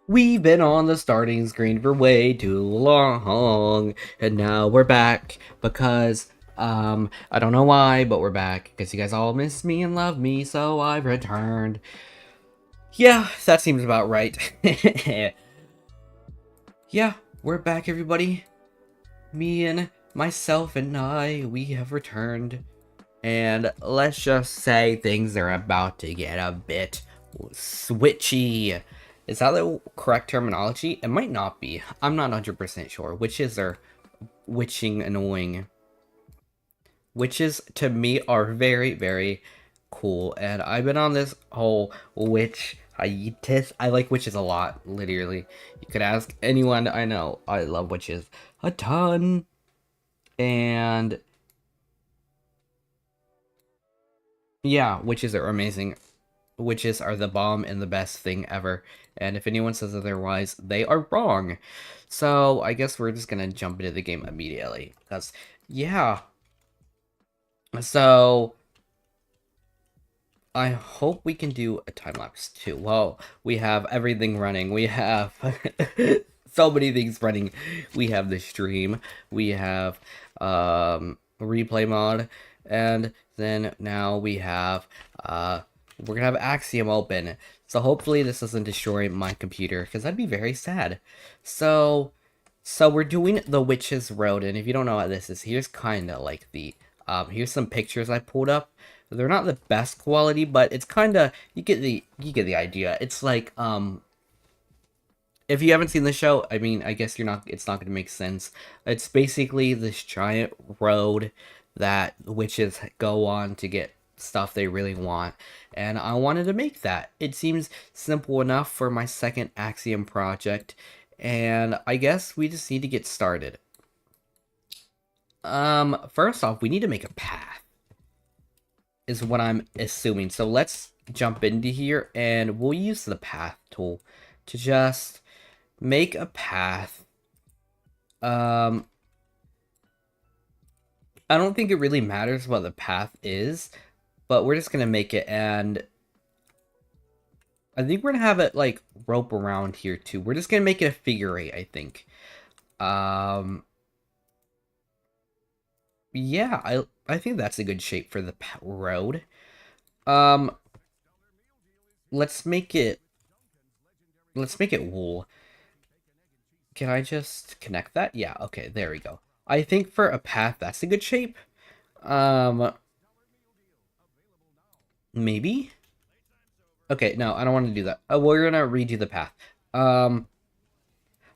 We've been on the starting screen for way too long, and now we're back because, I don't know why, but we're back because you guys all miss me and love me, so I've returned. Yeah, that seems about right. Yeah, we're back, everybody. Me and myself and we have returned. And let's just say things are about to get a bit switchy. Is that the correct terminology? It might not be. I'm not 100% sure. Witches are witching annoying. Witches, to me, are very, very cool. And I've been on this whole witch hiatus. I like witches a lot, literally. You could ask anyone I know. I love witches a ton. And yeah, witches are amazing. Witches are the bomb and the best thing ever. And if anyone says otherwise, they are wrong. So I guess we're just gonna jump into the game immediately. Because, yeah. So I hope we can do a time lapse too. Well, we have everything running. We have so many things running. We have the stream. We have replay mod, and then now we have we're gonna have Axiom open. So hopefully this doesn't destroy my computer, because that'd be very sad. So we're doing the Witch's Road, and if you don't know what this is, here's kind of like the here's some pictures I pulled up. They're not the best quality, but it's kind of you get the idea. It's like if you haven't seen the show, I mean, I guess it's not going to make sense. It's basically this giant road that witches go on to get stuff they really want, and I wanted to make that. It seems simple enough for my second Axiom project, and I guess we just need to get started. First off, we need to make a path, is what I'm assuming. So let's jump into here, and we'll use the path tool to just make a path. I don't think it really matters what the path is, but we're just gonna make it, and I think we're gonna have it like rope around here too. We're just gonna make it a figure eight, I think. Yeah, I think that's a good shape for the road. Um, let's make it wool. Can I just connect that? Yeah, okay, there we go. I think for a path, that's a good shape. Um, maybe? Okay, no, I don't want to do that. We're gonna redo the path. Um,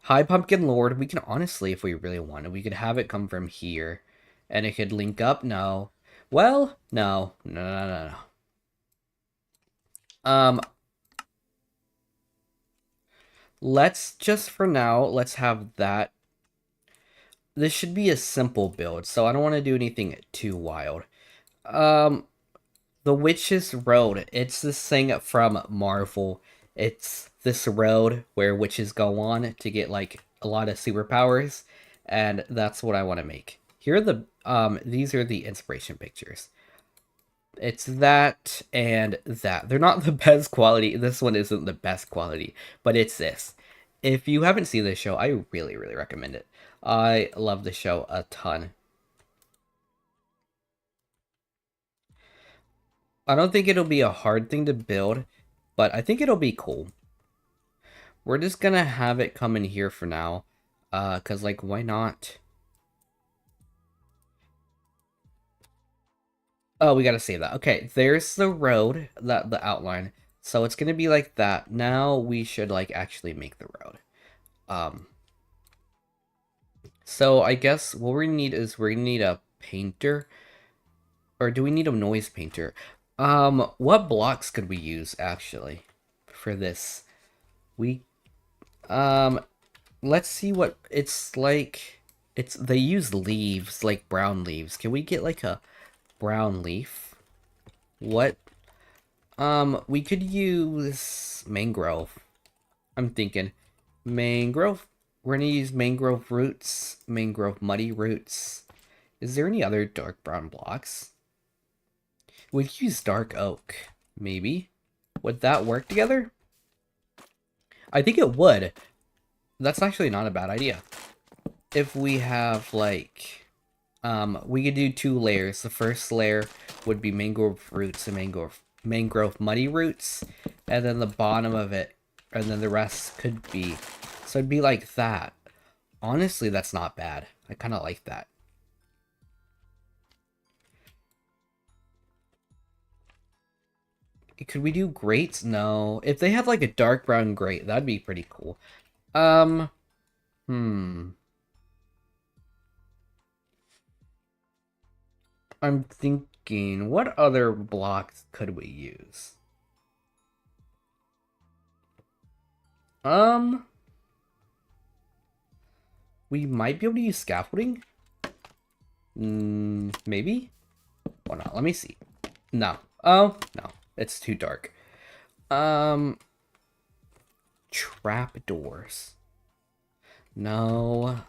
Hi Pumpkin Lord, we can honestly, if we really wanted, we could have it come from here. And it could link up, no. Well, no. No, no, no, no. Let's just, for now, let's have that. This should be a simple build, so I don't want to do anything too wild. The Witch's Road. It's this thing from Marvel. It's this road where witches go on to get like a lot of superpowers, and that's what I want to make. Here are the these are the inspiration pictures. It's that and that. They're not the best quality. This one isn't the best quality, but it's this. If you haven't seen this show, I really, really recommend it. I love the show a ton. I don't think it'll be a hard thing to build, but I think it'll be cool. We're just gonna have it come in here for now. Cause like, why not? Oh, we gotta save that. Okay, there's the road, the outline. So it's gonna be like that. Now we should like actually make the road. Um, so I guess what we're gonna need is we're gonna need a painter. Or do we need a noise painter? What blocks could we use actually for this? We let's see what it's like. They use leaves, like brown leaves. Can we get like a brown leaf? What? We could use mangrove. I'm thinking mangrove. We're gonna use mangrove roots, mangrove muddy roots. Is there any other dark brown blocks? We could use dark oak, maybe. Would that work together? I think it would. That's actually not a bad idea. If we have, like, we could do 2 layers. The first layer would be mangrove roots and mangrove muddy roots. And then the bottom of it, and then the rest could be, so it'd be like that. Honestly, that's not bad. I kind of like that. Could we do grates? No. If they had like a dark brown grate, that'd be pretty cool. Um, hmm. I'm thinking, what other blocks could we use? We might be able to use scaffolding. Maybe? Why not? Let me see. No. Oh, no. It's too dark. Trapdoors. No.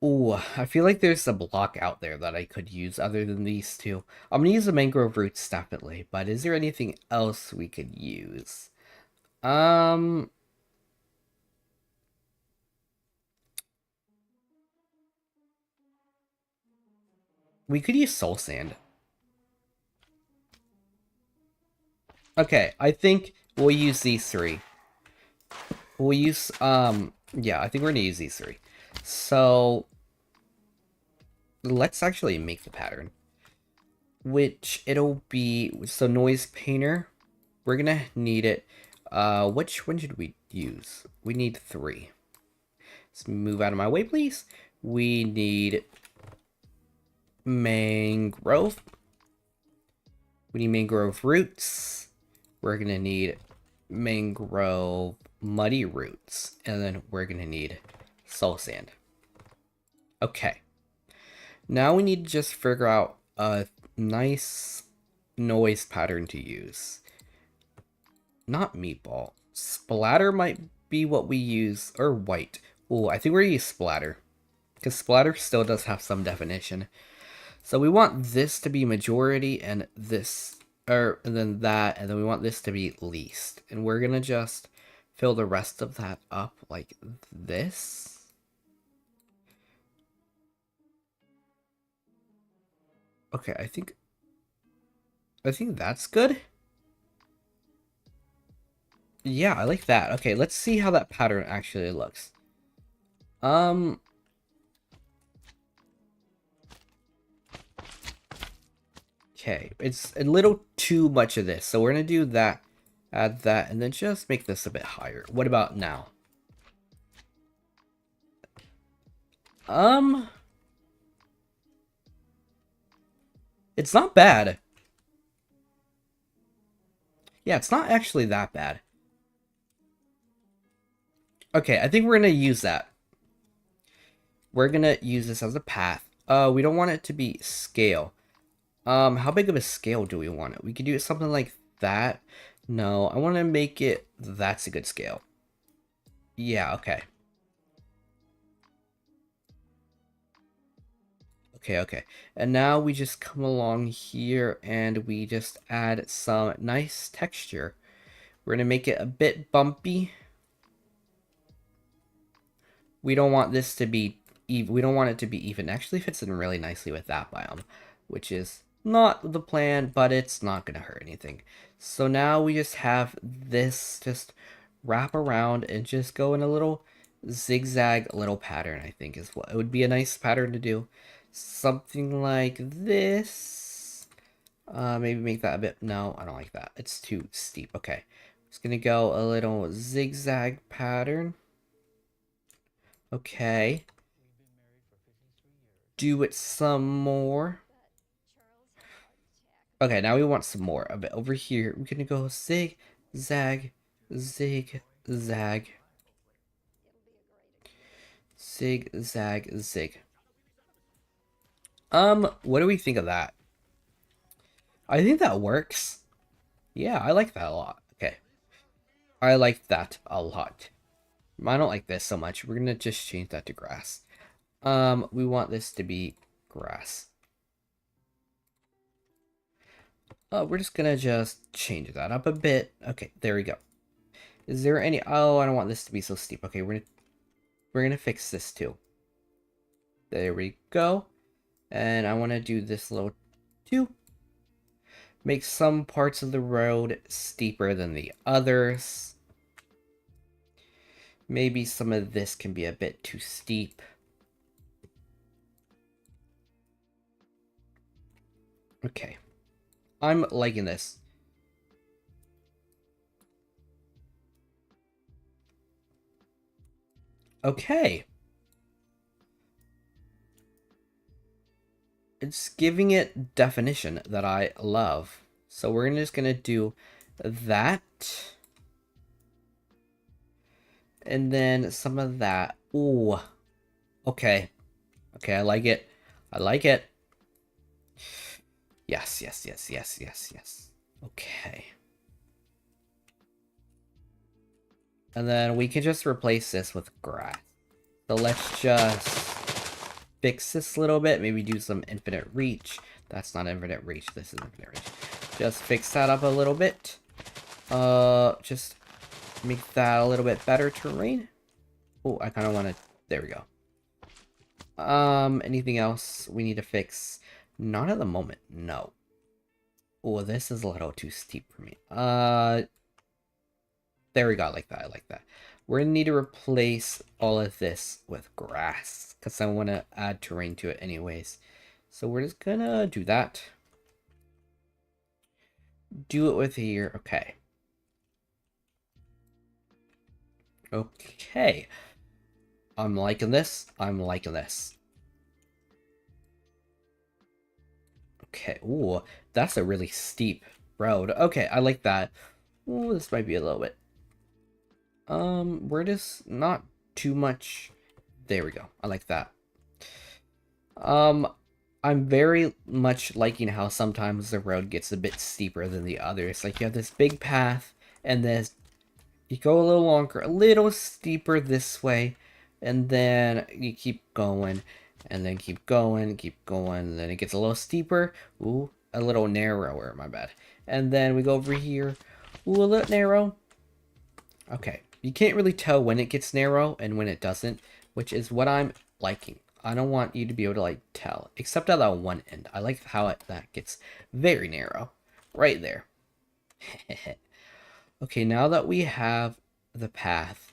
Ooh, I feel like there's a block out there that I could use other than these two. I'm gonna use the mangrove roots definitely, but is there anything else we could use? Um, we could use soul sand. Okay, I think we'll use these 3. We'll use, yeah, I think we're gonna use these 3. So, let's actually make the pattern. Which it'll be, so noise painter, we're gonna need it. Which one should we use? We need 3. Let's move out of my way, please. We need mangrove. We need mangrove roots. We're gonna need mangrove muddy roots. And then we're gonna need soul sand. Okay. Now we need to just figure out a nice noise pattern to use. Not meatball. Splatter might be what we use, or white. Oh, I think we're gonna use splatter. Because splatter still does have some definition. So we want this to be majority and this, and then that, and then we want this to be least. And we're gonna just fill the rest of that up like this. Okay, I think that's good. Yeah, I like that. Okay, let's see how that pattern actually looks. Okay, it's a little too much of this, so we're gonna do that, add that, and then just make this a bit higher. What about now? It's not bad. Yeah, it's not actually that bad. Okay, I think we're gonna use that. We're gonna use this as a path. We don't want it to be scale. How big of a scale do we want it? We could do something like that. No, I want to make it, that's a good scale. Yeah, okay. Okay. And now we just come along here and we just add some nice texture. We're gonna make it a bit bumpy. We don't want this to be even. We don't want it to be even. Actually fits in really nicely with that biome, which is not the plan, but it's not gonna hurt anything. So now we just have this just wrap around and just go in a little zigzag little pattern. I think is what it would be a nice pattern to do. Something like this. Maybe make that a bit. No, I don't like that. It's too steep. Okay, it's gonna go a little zigzag pattern. Okay. Do it some more. Okay, now we want some more of it. Over here, we're gonna go zig, zag, zig, zag. Zig, zag, zig. What do we think of that? I think that works. Yeah, I like that a lot. Okay. I like that a lot. I don't like this so much. We're gonna just change that to grass. We want this to be grass. We're just gonna just change that up a bit. Okay, there we go. Is there any... Oh, I don't want this to be so steep. Okay, we're gonna fix this too. There we go. And I want to do this little too. Make some parts of the road steeper than the others. Maybe some of this can be a bit too steep. Okay. I'm liking this. Okay. It's giving it definition that I love. So we're just going to do that. And then some of that. Ooh. Okay. Okay, I like it. I like it. Yes, yes, yes, yes, yes, yes. Okay. And then we can just replace this with grass. So let's just fix this a little bit. Maybe do some infinite reach. That's not infinite reach. This is infinite reach. Just fix that up a little bit. Just make that a little bit better terrain. Oh, I kind of want to... There we go. Anything else we need to fix? Not at the moment, no. Oh, this is a little too steep for me. There we go, I like that, I like that. We're gonna need to replace all of this with grass, because I want to add terrain to it anyways. So we're just gonna do that. Do it with here, okay. Okay. I'm liking this, I'm liking this. Okay, ooh, that's a really steep road. Okay, I like that. Ooh, this might be a little bit. We're just not too much. There we go. I like that. I'm very much liking how sometimes the road gets a bit steeper than the others. Like you have this big path, and then you go a little longer, a little steeper this way, and then you keep going, and then keep going, and then it gets a little steeper. Ooh, a little narrower, my bad. And then we go over here. Ooh, a little narrow. Okay, you can't really tell when it gets narrow and when it doesn't, which is what I'm liking. I don't want you to be able to like tell, except at that one end. I like how that gets very narrow, right there. Okay, now that we have the path,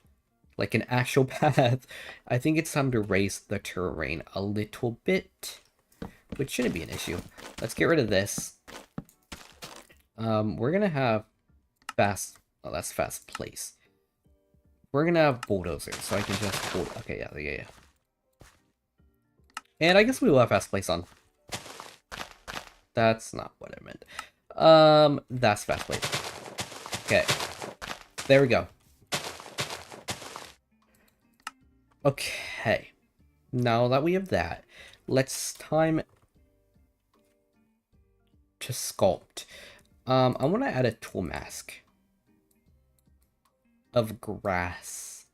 like an actual path, I think it's time to raise the terrain a little bit, which shouldn't be an issue. Let's get rid of this. We're gonna have fast. Oh, that's fast place. We're gonna have bulldozers, so I can just build. Okay, yeah. And I guess we will have fast place on. That's not what I meant. That's fast place. Okay. There we go. Okay. Now that we have that, let's time to sculpt. I want to add a tool mask of grass.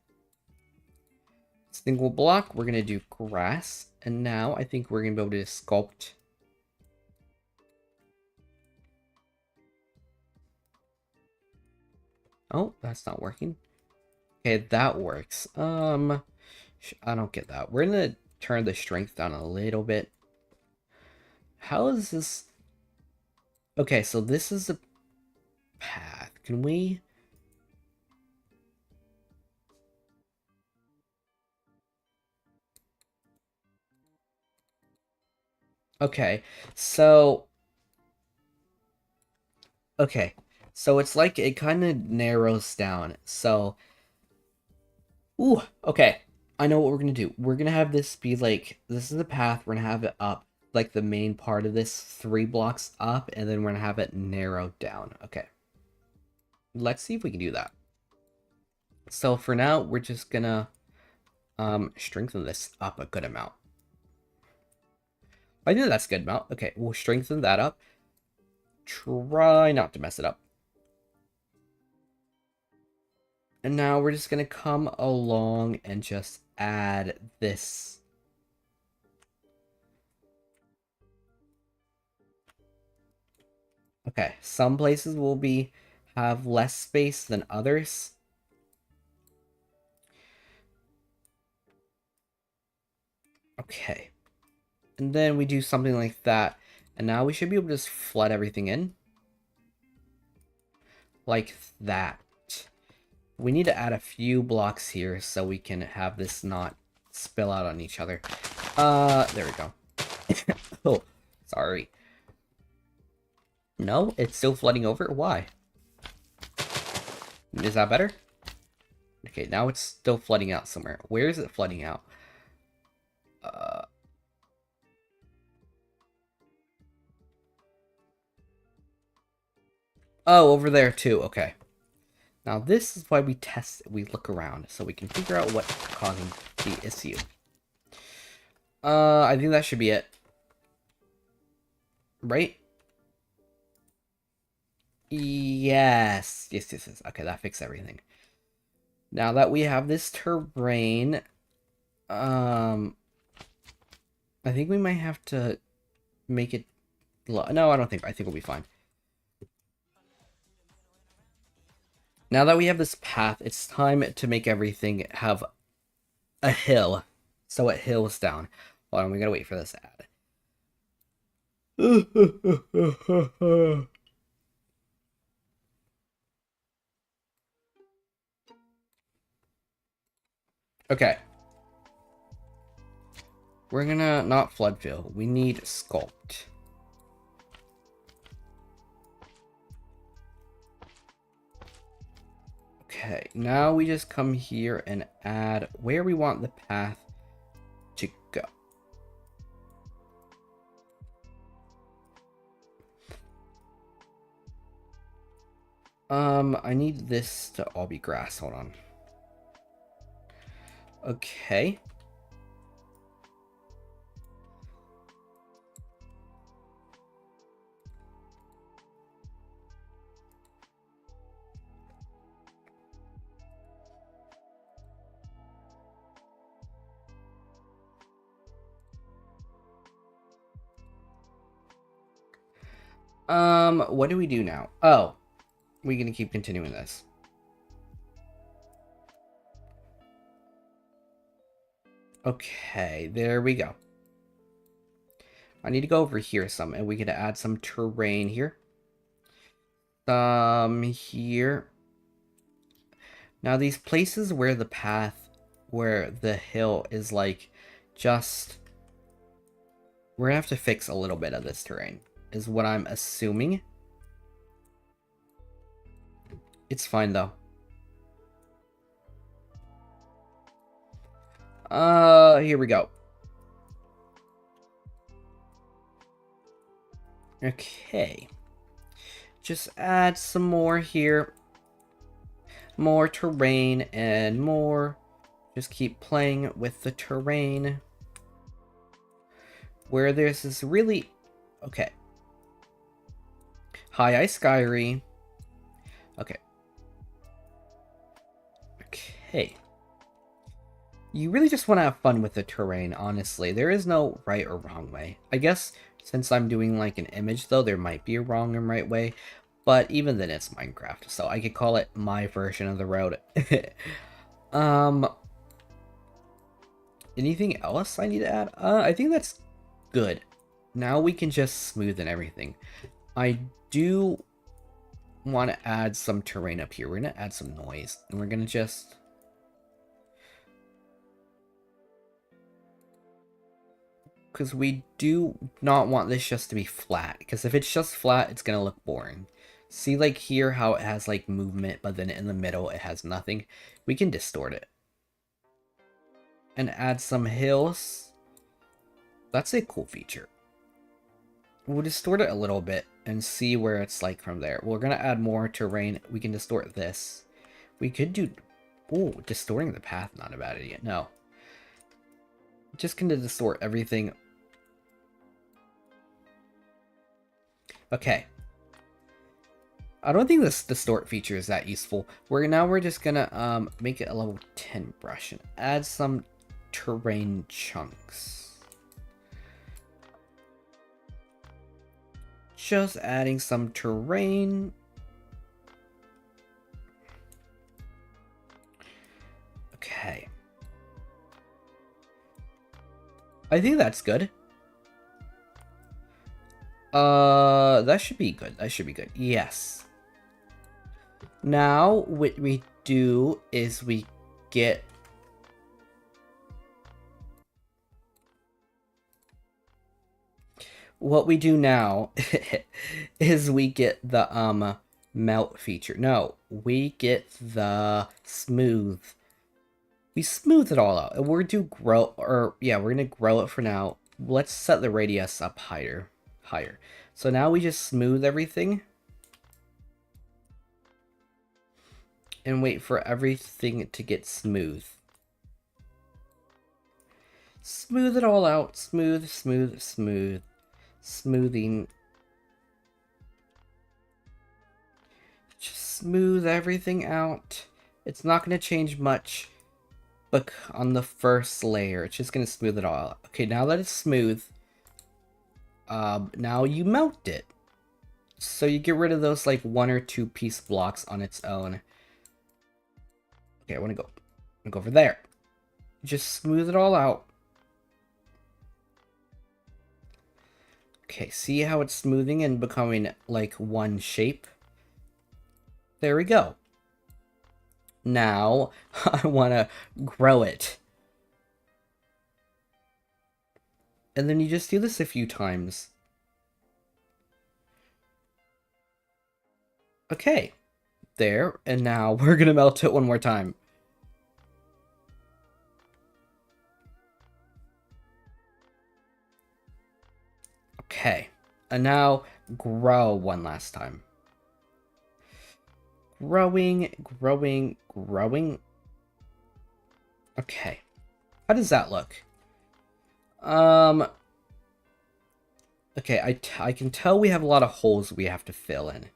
Single block, we're going to do grass. And now I think we're going to be able to sculpt. Oh, that's not working. Okay, that works. I don't get that. We're going to turn the strength down a little bit. How is this? Okay, so this is a path. Can we? Okay, so... Okay, so it's like it kind of narrows down. So... Ooh, okay. I know what we're going to do. We're going to have this be like... This is the path. We're going to have it up. Like the main part of this 3 blocks up. And then we're going to have it narrowed down. Okay. Let's see if we can do that. So for now, we're just going to strengthen this up a good amount. I think that's a good amount. Okay, we'll strengthen that up. Try not to mess it up. And now we're just going to come along and just add this. Okay, some places will have less space than others. Okay. And then we do something like that. And now we should be able to just flood everything in. Like that. We need to add a few blocks here so we can have this not spill out on each other. There we go. Oh, sorry. No, it's still flooding over. Why? Is that better? Okay, now it's still flooding out somewhere. Where is it flooding out? Oh, over there too. Okay. Now this is why we test, we look around, so we can figure out what's causing the issue. I think that should be it. Right? Yes. Yes. Okay, that fixed everything. Now that we have this terrain, I think we might have to make it... No, I don't think. I think we'll be fine. Now that we have this path, it's time to make everything have a hill. So it hills down. Hold on, we gotta wait for this ad. Okay. We're gonna not flood fill. We need sculpt. Okay, now we just come here and add where we want the path to go. I need this to all be grass. Hold on. Okay. What do we do now? Oh, we're gonna keep continuing this. Okay, there we go. I need to go over here some, and we get to add some terrain here. Here. Now these places where the path, where the hill is like, just... We're gonna have to fix a little bit of this terrain, is what I'm assuming. It's fine though. Here we go. Okay. Just add some more here. More terrain and more. Just keep playing with the terrain. Where there's this really... Okay. High Ice Skyry. Okay. Okay. You really just want to have fun with the terrain, honestly. There is no right or wrong way. I guess since I'm doing like an image though, there might be a wrong and right way. But even then it's Minecraft, so I could call it my version of the road. Anything else I need to add? I think that's good. Now we can just smoothen everything. I do want to add some terrain up here. We're going to add some noise, and we're going to just... Because we do not want this just to be flat. Because if it's just flat, it's going to look boring. See, like, here how it has, like, movement, but then in the middle it has nothing? We can distort it. And add some hills. That's a cool feature. We'll distort it a little bit and see where it's like from there. We're going to add more terrain. We can distort this. We could do... Ooh, distorting the path, not a bad idea. No. Just going to distort everything. Okay. I don't think this distort feature is that useful. We're just gonna make it a level 10 brush and add some terrain chunks. Just adding some terrain. Okay. I think that's good. That should be good. That should be good. Yes. Now, what we do is we get... What we do now is we get the, melt feature. No, we get the smooth. We smooth it all out. And we're to grow, or yeah, we're gonna grow it for now. Let's set the radius up higher. So now we just smooth everything. And wait for everything to get smooth. Smooth it all out. Smooth. Smoothing. Just smooth everything out. It's not going to change much, but on the first layer, it's just going to smooth it all out. Okay, now that it's smooth, now you melt it. So you get rid of those like 1 or 2 piece blocks on its own. Okay, I want to go over there. Just smooth it all out. Okay, see how it's smoothing and becoming like one shape? There we go. Now, I want to grow it. And then you just do this a few times. Okay, there, and now we're gonna melt it one more time. Okay, and now grow one last time. Growing. Okay, how does that look? Okay, I can tell we have a lot of holes we have to fill in,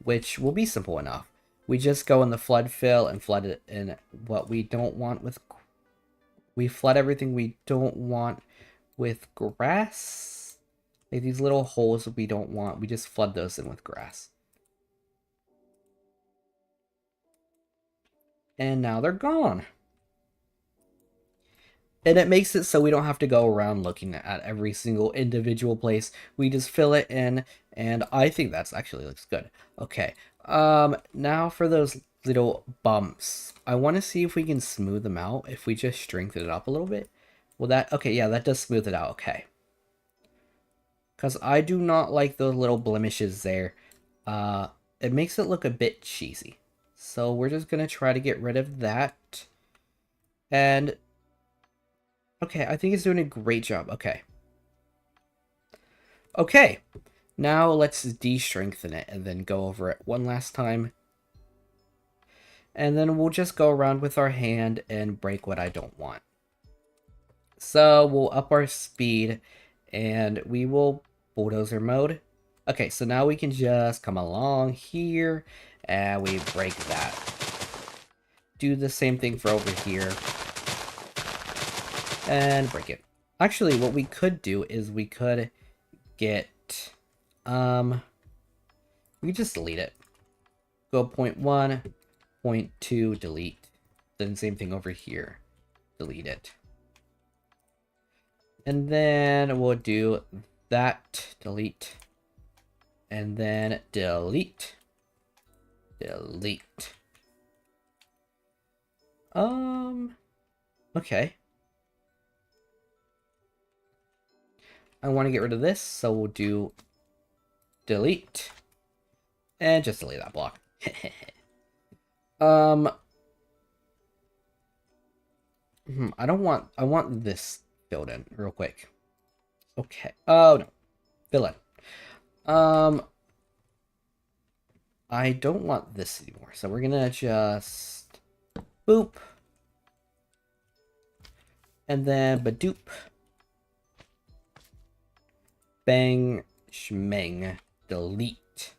which will be simple enough. We just go in the flood fill and flood it in what we don't want with... We flood everything we don't want with grass. Like these little holes we don't want, we just flood those in with grass. And now they're gone. And it makes it so we don't have to go around looking at every single individual place. We just fill it in, and I think that's actually looks good. Okay, now for those little bumps. I want to see if we can smooth them out, if we just strengthen it up a little bit. Well, that, okay, yeah, that does smooth it out, okay. Because I do not like those little blemishes there. It makes it look a bit cheesy. So we're just going to try to get rid of that. And... okay, I think it's doing a great job. Okay. Okay. Now let's de-strengthen it and then go over it one last time. And then we'll just go around with our hand and break what I don't want. So we'll up our speed and we will bulldozer mode. Okay, so now we can just come along here and we break that. Do the same thing for over here. And break it. Actually, what we could do is we could get, we just delete it. Go 0.1, 0.2, delete. Then same thing over here. Delete it. And then we'll do that, delete. And then delete. Delete. Okay. I want to get rid of this, so we'll do delete. And just delete that block. I want this filled in real quick. Okay. Oh, no. Fill in. I don't want this anymore, so we're gonna just boop. And then badoop. Bang, shmeng, delete.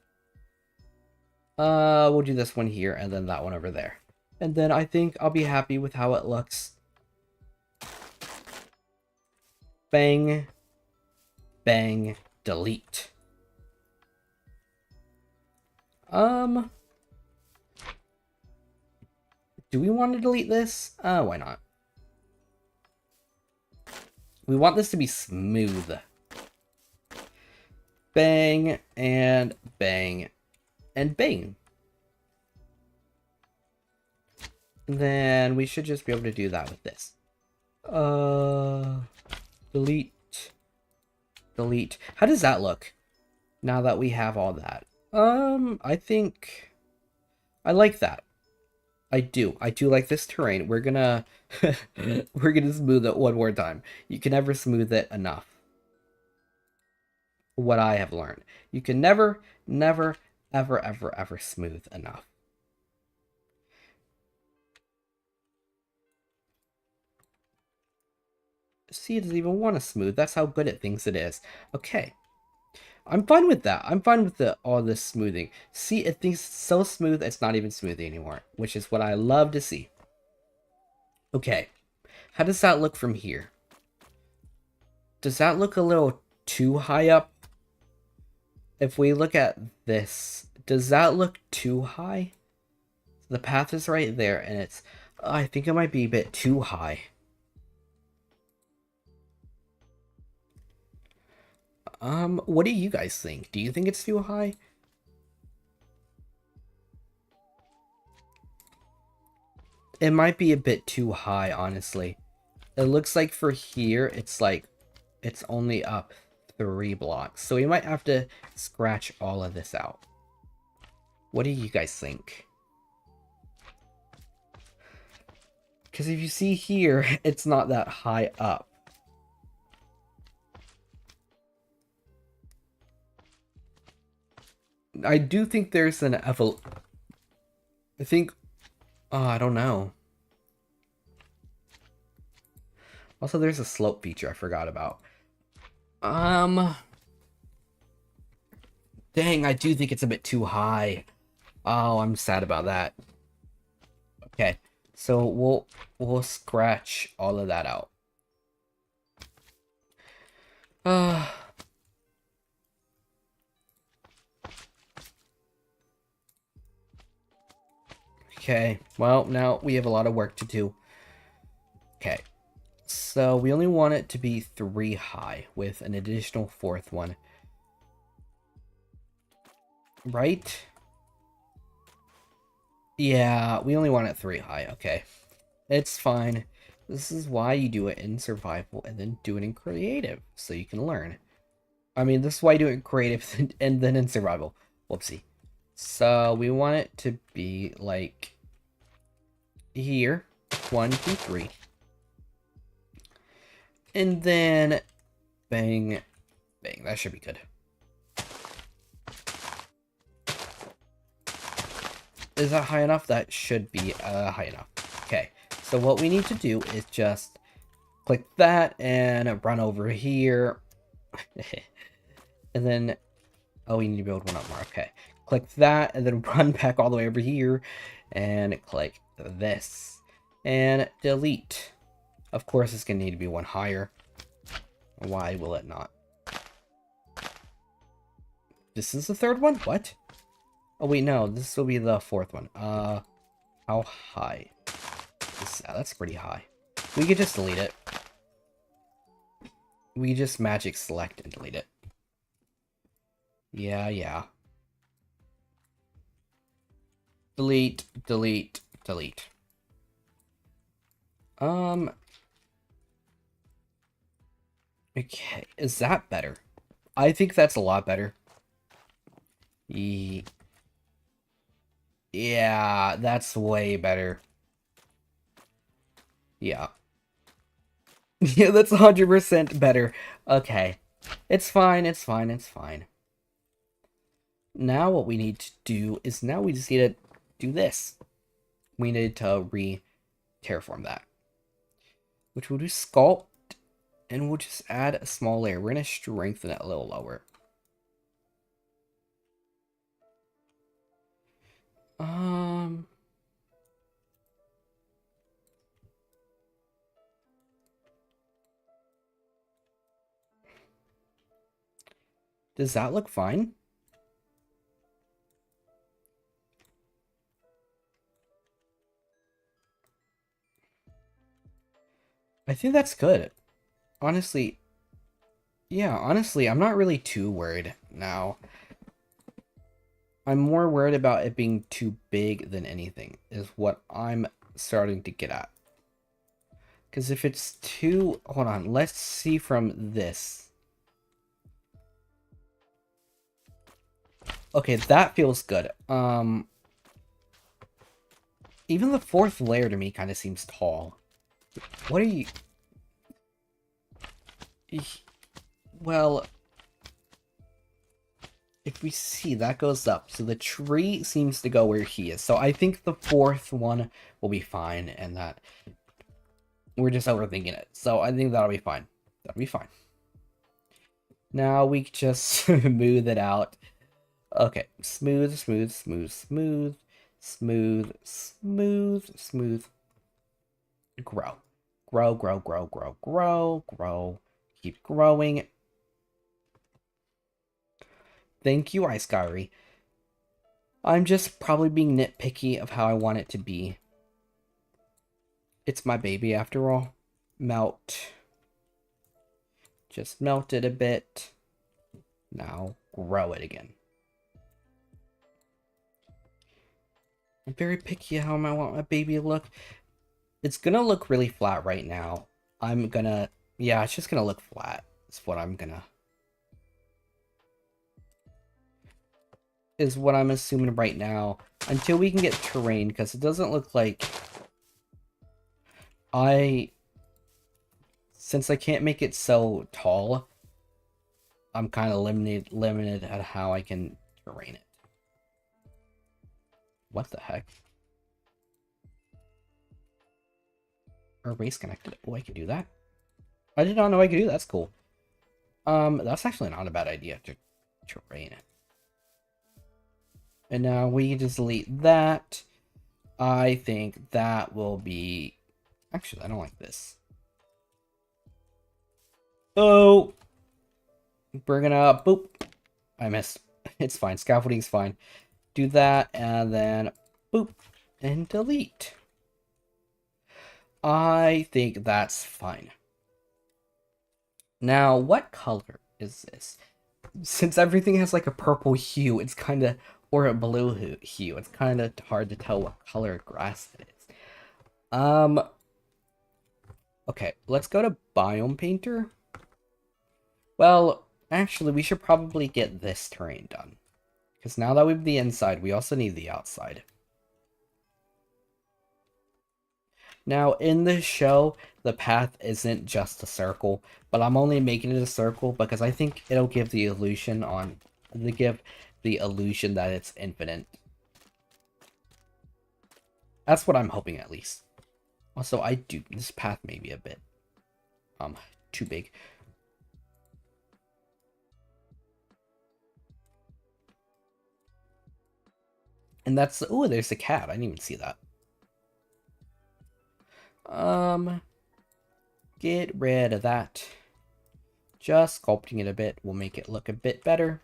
We'll do this one here and then that one over there. And then I think I'll be happy with how it looks. Bang, bang, delete. Do we want to delete this? Why not? We want this to be smooth. Bang, and bang, and bang. Then we should just be able to do that with this. Delete. Delete. How does that look? Now that we have all that. I think I like that. I do like this terrain. We're gonna we're gonna smooth it one more time. You can never smooth it enough. What I have learned. You can never, ever smooth enough. See, it doesn't even want to smooth. That's how good it thinks it is. Okay. I'm fine with that. I'm fine with all this smoothing. See, it thinks it's so smooth, it's not even smooth anymore, which is what I love to see. Okay. How does that look from here? Does that look a little too high up? If we look at this, does that look too high? The path is right there, and it's... I think it might be a bit too high. What do you guys think? Do you think it's too high? It might be a bit too high, honestly. It looks like for here, it's like, it's only up 3 blocks. So we might have to scratch all of this out. What do you guys think? Because if you see here, it's not that high up. I do think there's an I think... Oh, I don't know. Also, there's a slope feature I forgot about. Dang, I do think it's a bit too high. Oh, I'm sad about that. Okay, so we'll scratch all of that out. Okay, well, now we have a lot of work to do. Okay, so we only want it to be 3 high with an additional 4th one. Right? Yeah, we only want it 3 high. Okay, it's fine. This is why you do it in survival and then do it in creative, so you can learn. I mean, this is why you do it in creative and then in survival. Whoopsie. So we want it to be like here, 1, 2, 3. And then bang, bang. That should be good. Is that high enough? That should be high enough. Okay, so what we need to do is just click that and run over here. And then, oh, we need to build one up more. Okay, click that and then run back all the way over here and click this and delete. Of course, it's going to need to be one higher. Why will it not? This is the 3rd one? What? Oh, wait, no. This will be the 4th one. How high? That's pretty high. We could just delete it. We just magic select and delete it. Yeah. Delete, delete, delete. Okay, is that better? I think that's a lot better. Yeah, that's way better. Yeah. Yeah, that's 100% better. Okay. It's fine, it's fine, it's fine. Now what we need to do is now we just need to do this. We need to terraform that. Which we'll do sculpt, and we'll just add a small layer. We're going to strengthen it a little lower. Does that look fine? I think that's good. Honestly, yeah, honestly, I'm not really too worried now. I'm more worried about it being too big than anything, is what I'm starting to get at. Because if it's too... Hold on, let's see from this. Okay, that feels good. Even the fourth layer to me kind of seems tall. What are you... Well, if we see, that goes up. So the tree seems to go where he is. So I think the fourth one will be fine, and that we're just overthinking it. So I think that'll be fine. That'll be fine. Now we just smooth it out. Okay, smooth, smooth, smooth, smooth, smooth, smooth, smooth. Grow. Grow, grow, grow, grow, grow, grow. Keep growing. Thank you, Ice Kyrie. I'm just probably being nitpicky of how I want it to be. It's my baby after all. Melt. Just melt it a bit. Now grow it again. I'm very picky how I want my baby to look. It's gonna look really flat right now. Yeah, it's just gonna look flat. Is what I'm assuming right now. Until we can get terrain, because it doesn't look like... Since I can't make it so tall, I'm kind of limited at how I can terrain it. What the heck? Erase connected. Oh, I can do that? I did not know I could do that. That's cool. That's actually not a bad idea to terrain it. And now we just delete that. I think that will be... Actually, I don't like this. Oh! We're gonna... Boop. I missed. It's fine. Scaffolding's fine. Do that, and then... Boop. And delete. I think that's fine. Now, what color is this? Since everything has like a purple hue, it's kind of... Or a blue hue. It's kind of hard to tell what color grass it is. Okay, let's go to Biome Painter. Well, actually, we should probably get this terrain done. Because now that we have the inside, we also need the outside. Now, in this show, the path isn't just a circle, but I'm only making it a circle because I think it'll give the illusion that it's infinite. That's what I'm hoping, at least. Also, this path may be a bit, too big. And that's, oh, there's a cat. I didn't even see that. Get rid of that. Just sculpting it a bit will make it look a bit better.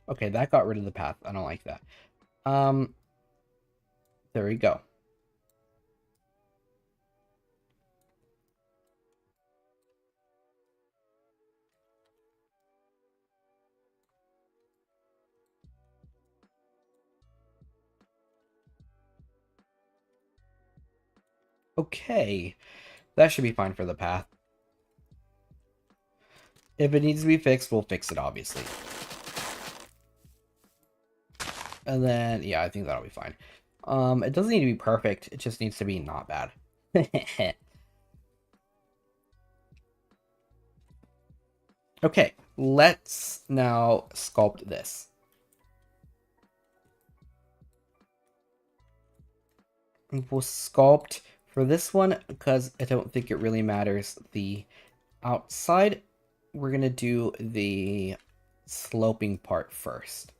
Okay, that got rid of the path. I don't like that. There we go. Okay, that should be fine for the path. If it needs to be fixed, we'll fix it, obviously. And then, yeah, I think that'll be fine. It doesn't need to be perfect. It just needs to be not bad. Okay, let's now sculpt this. We'll sculpt for this one because I don't think it really matters. The outside, we're going to do the sloping part first.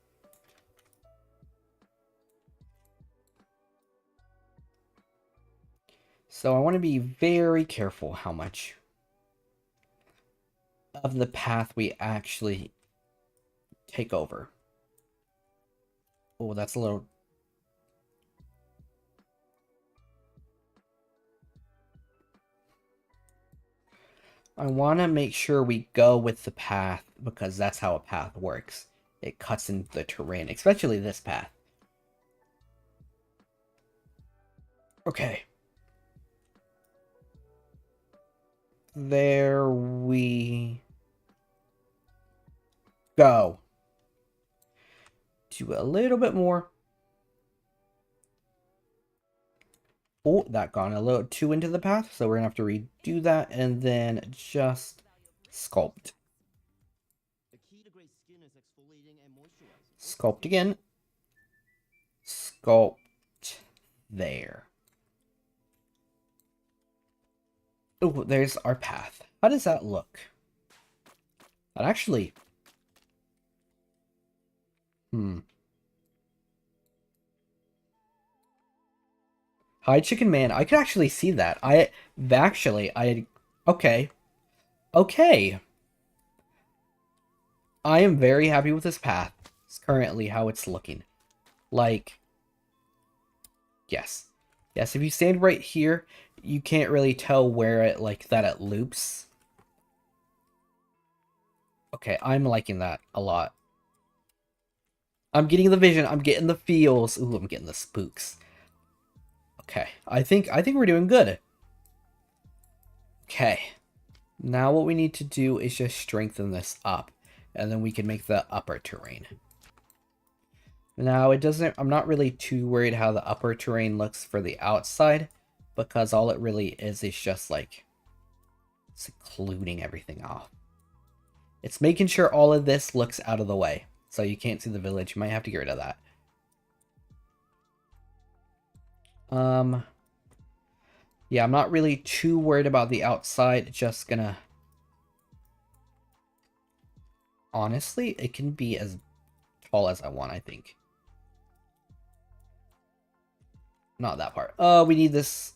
So I want to be very careful how much of the path we actually take over. Oh, that's a little... I want to make sure we go with the path, because that's how a path works. It cuts into the terrain, especially this path. Okay. There we go. Do a little bit more. Oh, that gone a little too into the path, so we're gonna have to redo that and then just sculpt. Sculpt again. Sculpt there. Oh, there's our path. How does that look? That actually... Hi, Chicken Man. I could actually see that. Okay. Okay. I am very happy with this path. It's currently how it's looking. Like... Yes. Yes, if you stand right here, you can't really tell where it, like, that it loops. Okay, I'm liking that a lot. I'm getting the vision. I'm getting the feels. Ooh, I'm getting the spooks. Okay, I think we're doing good. Okay. Now what we need to do is just strengthen this up, and then we can make the upper terrain. Now, I'm not really too worried how the upper terrain looks for the outside, because all it really is just like secluding everything off. It's making sure all of this looks out of the way, so you can't see the village. You might have to get rid of that. Yeah, I'm not really too worried about the outside. Just gonna... Honestly, it can be as tall as I want, I think. Not that part. We need this...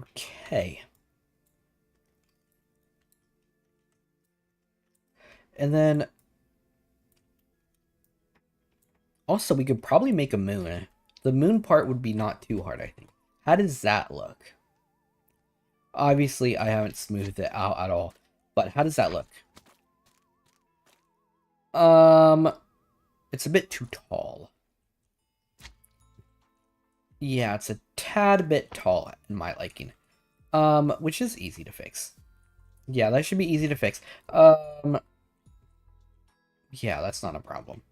Okay. And then... Also, we could probably make a moon. The moon part would be not too hard, I think. How does that look? Obviously, I haven't smoothed it out at all. But how does that look? It's a bit too tall. Yeah, it's a tad bit tall in my liking. Which is easy to fix. Yeah, that should be easy to fix. Yeah, that's not a problem.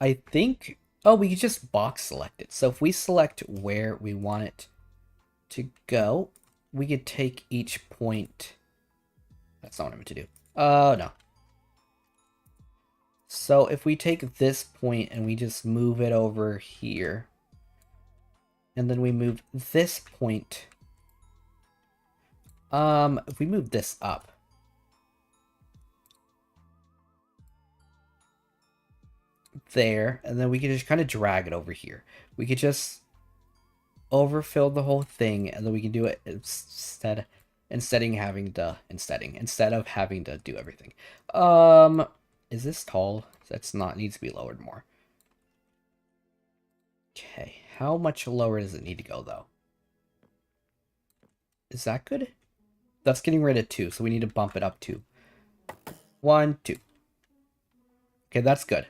I think... Oh, we could just box select it. So if we select where we want it to go, we could take each point... That's not what I meant to do. No. So if we take this point and we just move it over here, and then we move this point, if we move this up, there, and then we can just kind of drag it over here. We could just overfill the whole thing, and then we can do it instead of having to do everything. Is this tall? That's not, needs to be lowered more. Okay, how much lower does it need to go though? Is that good? That's getting rid of 2, so we need to bump it up 2. 1, 2. Okay, that's good.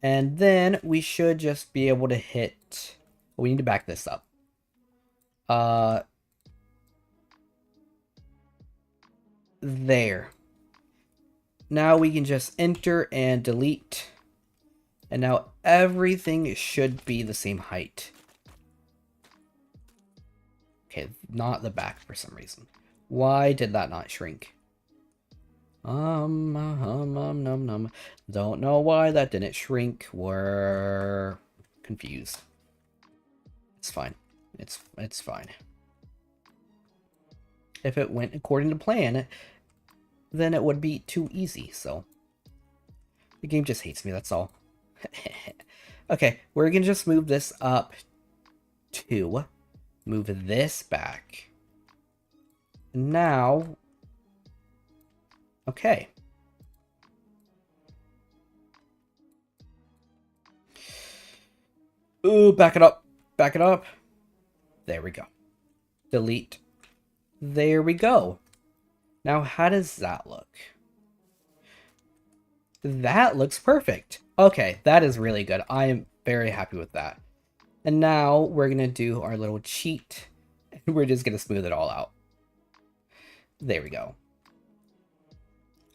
And then we should just be able to hit... We need to back this up. There. Now we can just enter and delete. And now everything should be the same height. Okay, not the back for some reason. Why did that not shrink? Don't know why that didn't shrink. We're confused. It's fine. It's fine. If it went according to plan, then it would be too easy, so... The game just hates me, that's all. Okay, we're gonna just move this up 2. Move this back Now, okay. Ooh, back it up. Back it up. There we go. Delete. There we go. Now, how does that look? That looks perfect. Okay, that is really good. I am very happy with that. And now we're going to do our little cheat. And we're just going to smooth it all out. There we go.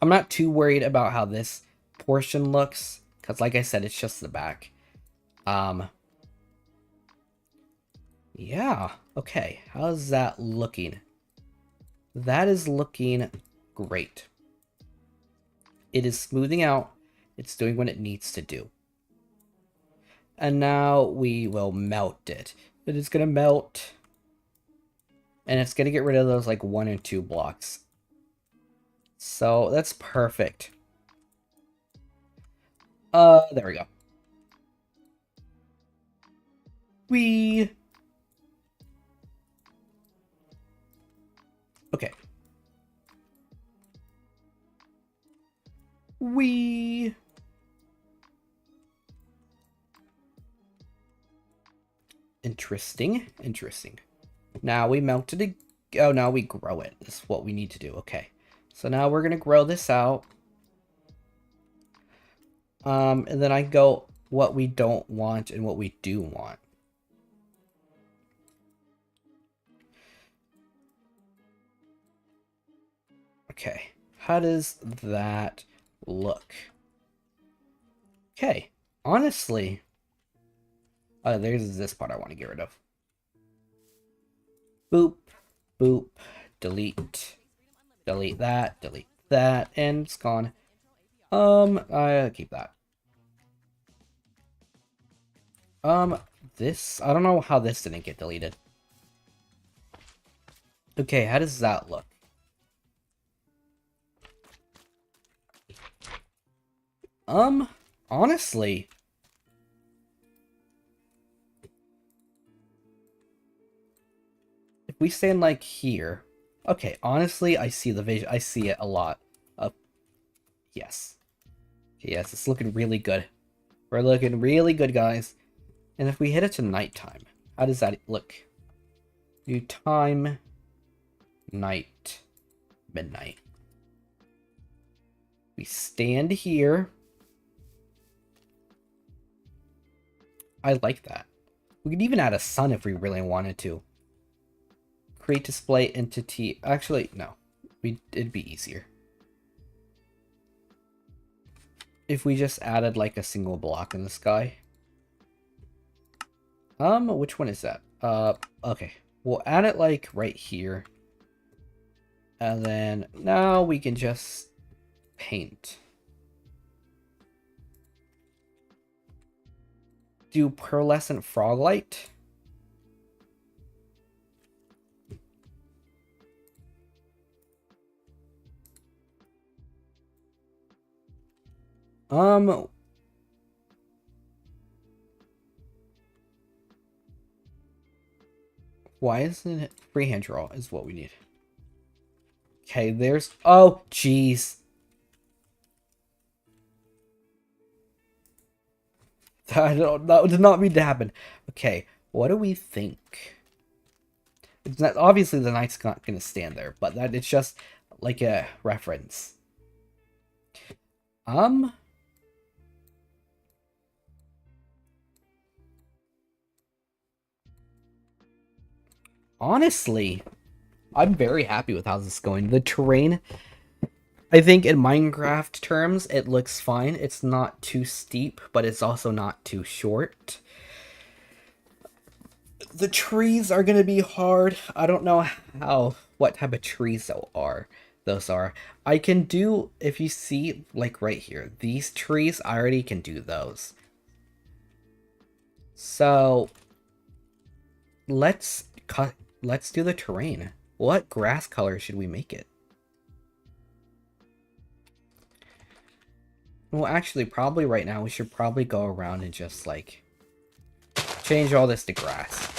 I'm not too worried about how this portion looks, because like I said, it's just the back. Yeah, okay. How's that looking? That is looking great. It is smoothing out. It's doing what it needs to do. And now we will melt it. It is going to melt. And it's going to get rid of those like 1 and 2 blocks. So that's perfect. There we go. Okay. Interesting. Interesting. Now we melted it. Oh, now we grow it. This is what we need to do. Okay. So now we're going to grow this out. And then I go what we don't want and what we do want. Okay. How does that look? Okay. Honestly, there's this part I want to get rid of. Boop, boop, delete, delete that, and it's gone. I keep that. This, I don't know how this didn't get deleted. Okay, how does that look? Honestly, if we stand like here, okay, honestly, I see the vision, I see it a lot. Yes. Yes, it's looking really good. We're looking really good, guys. And if we hit it to nighttime, how does that look? New time, night, midnight. We stand here. I like that. We could even add a sun if we really wanted to. Create display entity. Actually, no. It'd be easier if we just added like a single block in the sky. Which one is that? Okay. We'll add it like right here. And then now we can just paint. Do pearlescent frog light. Why isn't it freehand draw is what we need. Okay, there's, oh jeez. That did not mean to happen. Okay, what do we think? It's not, obviously the knight's not gonna stand there, but that it's just like a reference. Honestly, I'm very happy with how this is going. The terrain, I think in Minecraft terms, it looks fine. It's not too steep, but it's also not too short. The trees are going to be hard. I don't know what type of trees those are. I can do, if you see, like right here, these trees, I already can do those. So, let's do the terrain. What grass color should we make it? Well, actually, probably right now, we should probably go around and just, like, change all this to grass.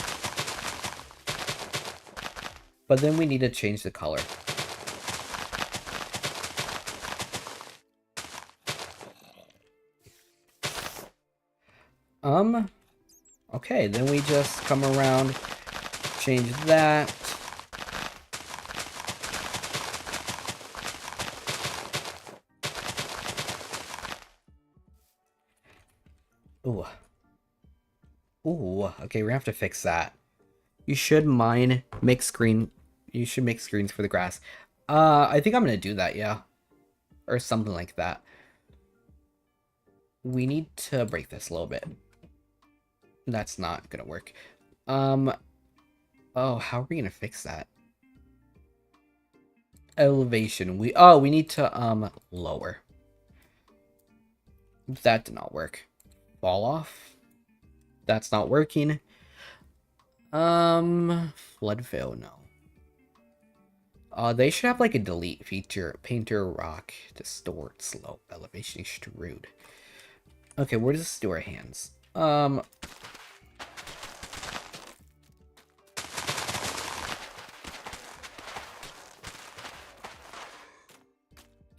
But then we need to change the color. Okay, then we just come around, change that. Ooh. Ooh, okay, we're gonna have to fix that. You should make screens for the grass. I think I'm gonna do that, yeah. Or something like that. We need to break this a little bit. That's not gonna work. Oh, how are we gonna fix that? Elevation. We need to lower. That did not work. Fall off. That's not working. Flood fail, no. They should have like a delete feature. Painter rock, distort, slope, elevation, extrude. Okay, where does this do our hands?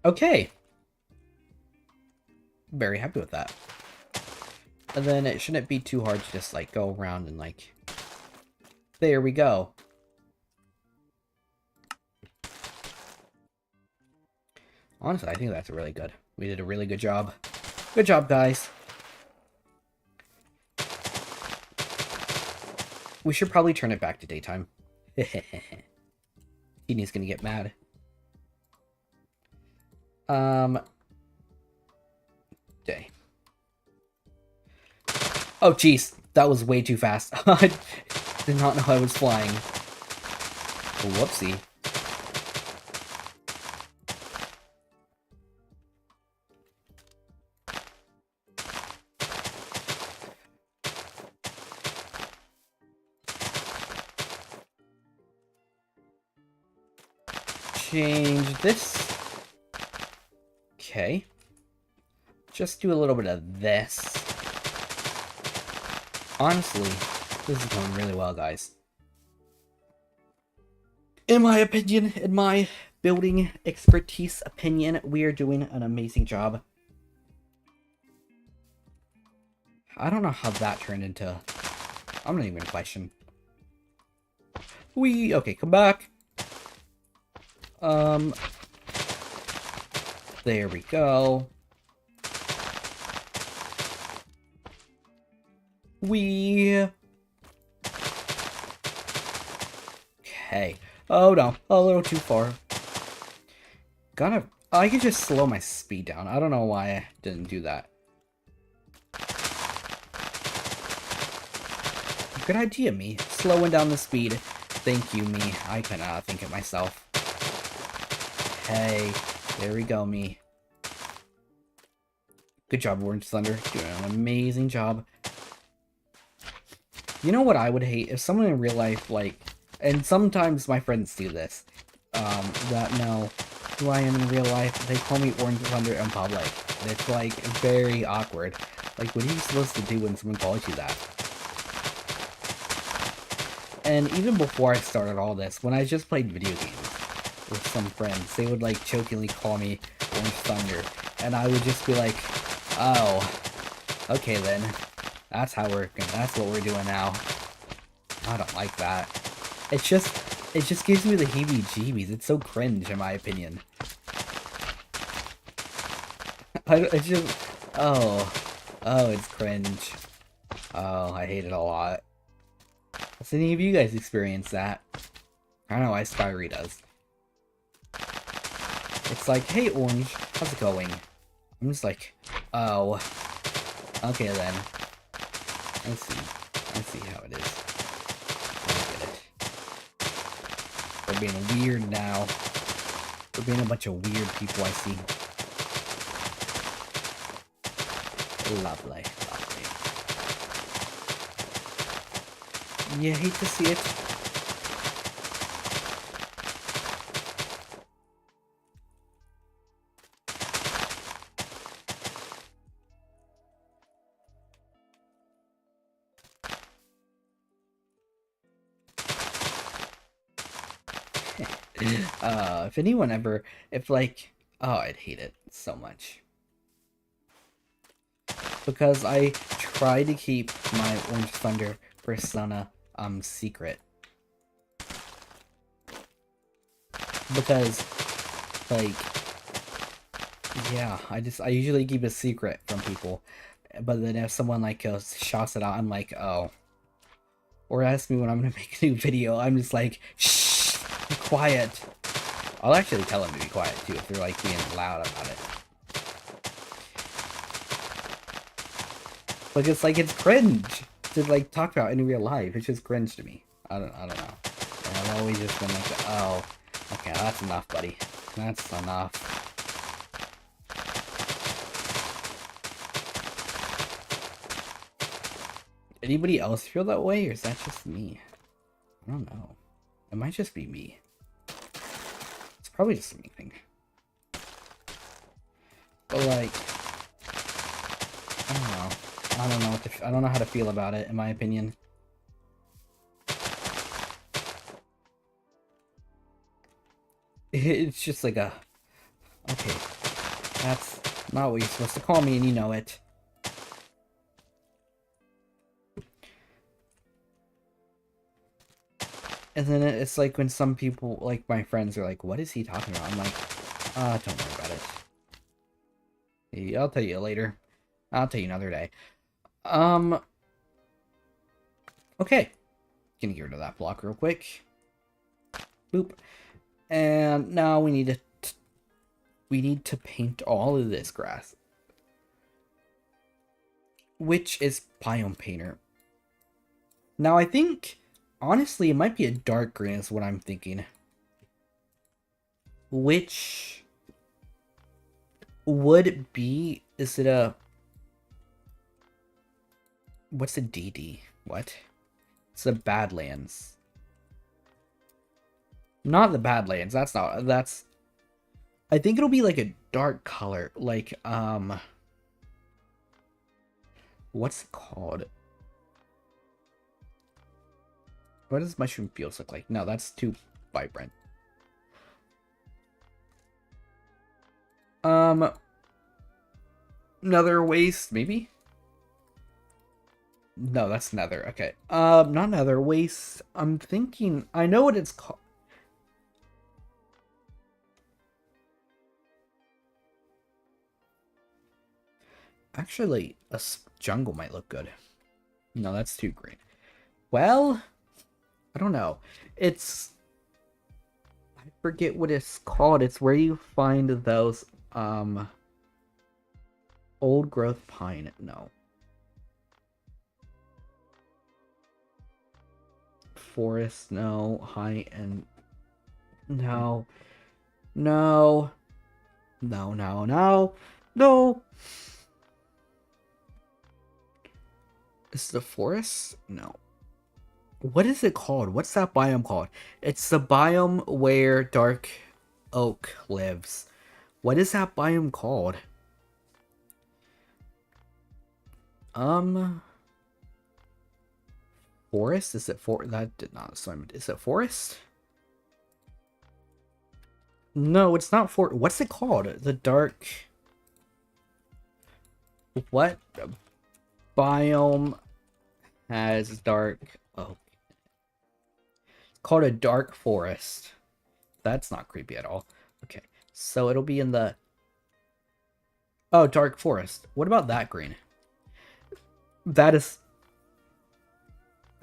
Okay. Very happy with that. And then it shouldn't be too hard to just like go around and like... There we go. Honestly, I think that's really good. We did a really good job. Good job, guys. We should probably turn it back to daytime. Teeny's gonna get mad. Day. Oh, jeez. That was way too fast. I did not know I was flying. Whoopsie. Change this. Okay. Just do a little bit of this. Honestly, this is going really well, guys. In my opinion, in my building expertise opinion, we are doing an amazing job. I don't know how that turned into... I'm not even gonna question. Okay, come back. There we go. Okay. Oh no, a little too far. I could just slow my speed down. I don't know why I didn't do that. Good idea, me. Slowing down the speed. Thank you, me. I cannot think it myself. Hey, there we go, me. Good job, Orngethundr. Doing an amazing job. You know what I would hate? If someone in real life, like... And sometimes my friends do this. That know who I am in real life. They call me Orngethundr in public. It's, like, very awkward. Like, what are you supposed to do when someone calls you that? And even before I started all this, when I just played video games with some friends, they would, like, jokingly call me Orngethundr. And I would just be like, oh, okay then. That's what we're doing now. I don't like that. It just gives me the heebie-jeebies. It's so cringe, in my opinion. It's just... Oh, it's cringe. Oh, I hate it a lot. Has any of you guys experienced that? I don't know why Spyrie does. It's like, hey, Orange, how's it going? I'm just like, oh. Okay, then. I see how it is. I get it. We're being weird now. We're being a bunch of weird people, I see. Lovely, lovely. You hate to see it. If anyone ever, if like, oh, I'd hate it so much. Because I try to keep my Orngethundr persona, secret. Because, like, yeah, I usually keep a secret from people. But then if someone, like, shouts it out, I'm like, oh. Or ask me when I'm gonna make a new video, I'm just like, shh, be quiet. I'll actually tell them to be quiet, too, if they're, like, being loud about it. Like, it's cringe to, like, talk about in real life. It's just cringe to me. I don't know. And I've always just been like, oh, okay, that's enough, buddy. That's enough. Anybody else feel that way, or is that just me? I don't know. It might just be me. It's probably just a me thing. But like, I don't know. I don't know how to feel about it, in my opinion. It's just like a, okay, that's not what you're supposed to call me, and you know it. And then it's like when some people, like my friends, are like, what is he talking about? I'm like, don't worry about it. I'll tell you later. I'll tell you another day. Okay. Gonna get rid of that block real quick. Boop. And now we need to paint all of this grass. Which is Biome Painter. Now I think, honestly, it might be a dark green is what I'm thinking. Which would it be? Is it a... What's a DD? What? It's the Badlands. Not the Badlands. That's not... That's... I think it'll be like a dark color. Like, what's it called? What does Mushroom Fields look like? No, that's too vibrant. Nether Waste, maybe? No, that's Nether. Okay. Not Nether Waste. I'm thinking... I know what it's called. Actually, a jungle might look good. No, that's too green. Well, I don't know. It's... I forget what it's called. It's where you find those, old growth pine. No. Forest, no. High and... No. No. No, no, no. No! Is it a forest? No. What is it called? What's that biome called? It's the biome where dark oak lives. What is that biome called? Forest? Is it that did not swim. Is it forest? No, it's not what's it called? The dark... What biome has dark oak? It's called a dark forest. That's not creepy at all. Okay, so it'll be in the... Oh, dark forest. What about that green? That is...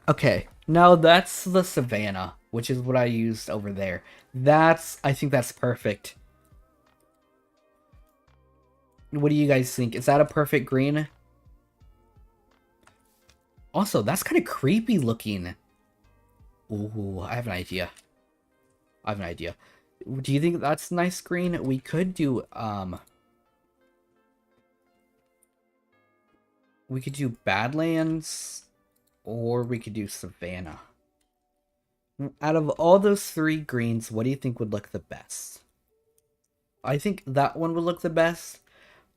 Okay, now that's the savanna, which is what I used over there. I think that's perfect. What do you guys think? Is that a perfect green? Also, that's kind of creepy looking. Ooh, I have an idea. Do you think that's nice green? We could do, we could do Badlands, or we could do Savannah. Out of all those three greens, what do you think would look the best? I think that one would look the best,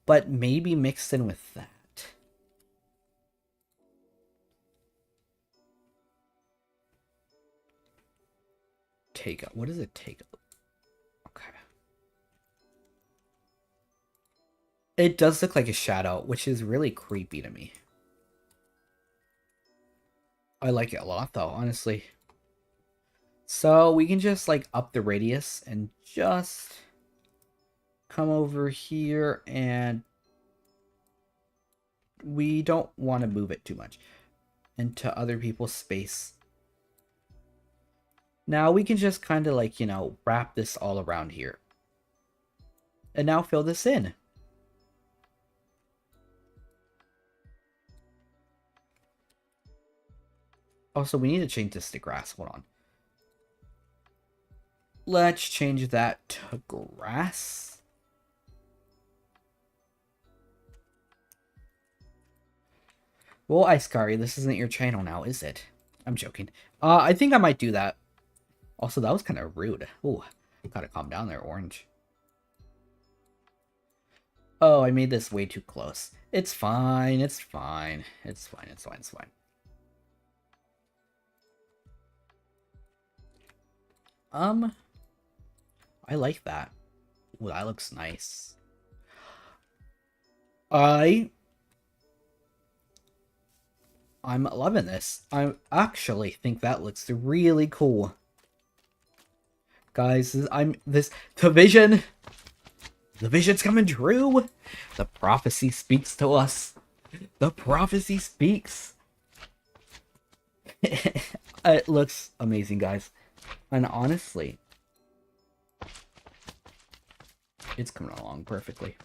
but maybe mixed in with that. What does it take? It does look like a shadow, which is really creepy to me. I like it a lot, though, honestly. So we can just, like, up the radius and just come over here, and we don't want to move it too much into other people's space. Now we can just kind of, like, you know, wrap this all around here. And now fill this in. Also, we need to change this to grass. Hold on. Let's change that to grass. Well, Icekari, this isn't your channel now, is it? I'm joking. I think I might do that. Also, that was kind of rude. Ooh, gotta calm down there, Orange. Oh, I made this way too close. It's fine, it's fine. It's fine, it's fine, it's fine. I like that. Ooh, that looks nice. I'm loving this. I actually think that looks really cool. Guys, the vision's coming true. The prophecy speaks to us. The prophecy speaks. It looks amazing, guys. And honestly, it's coming along perfectly.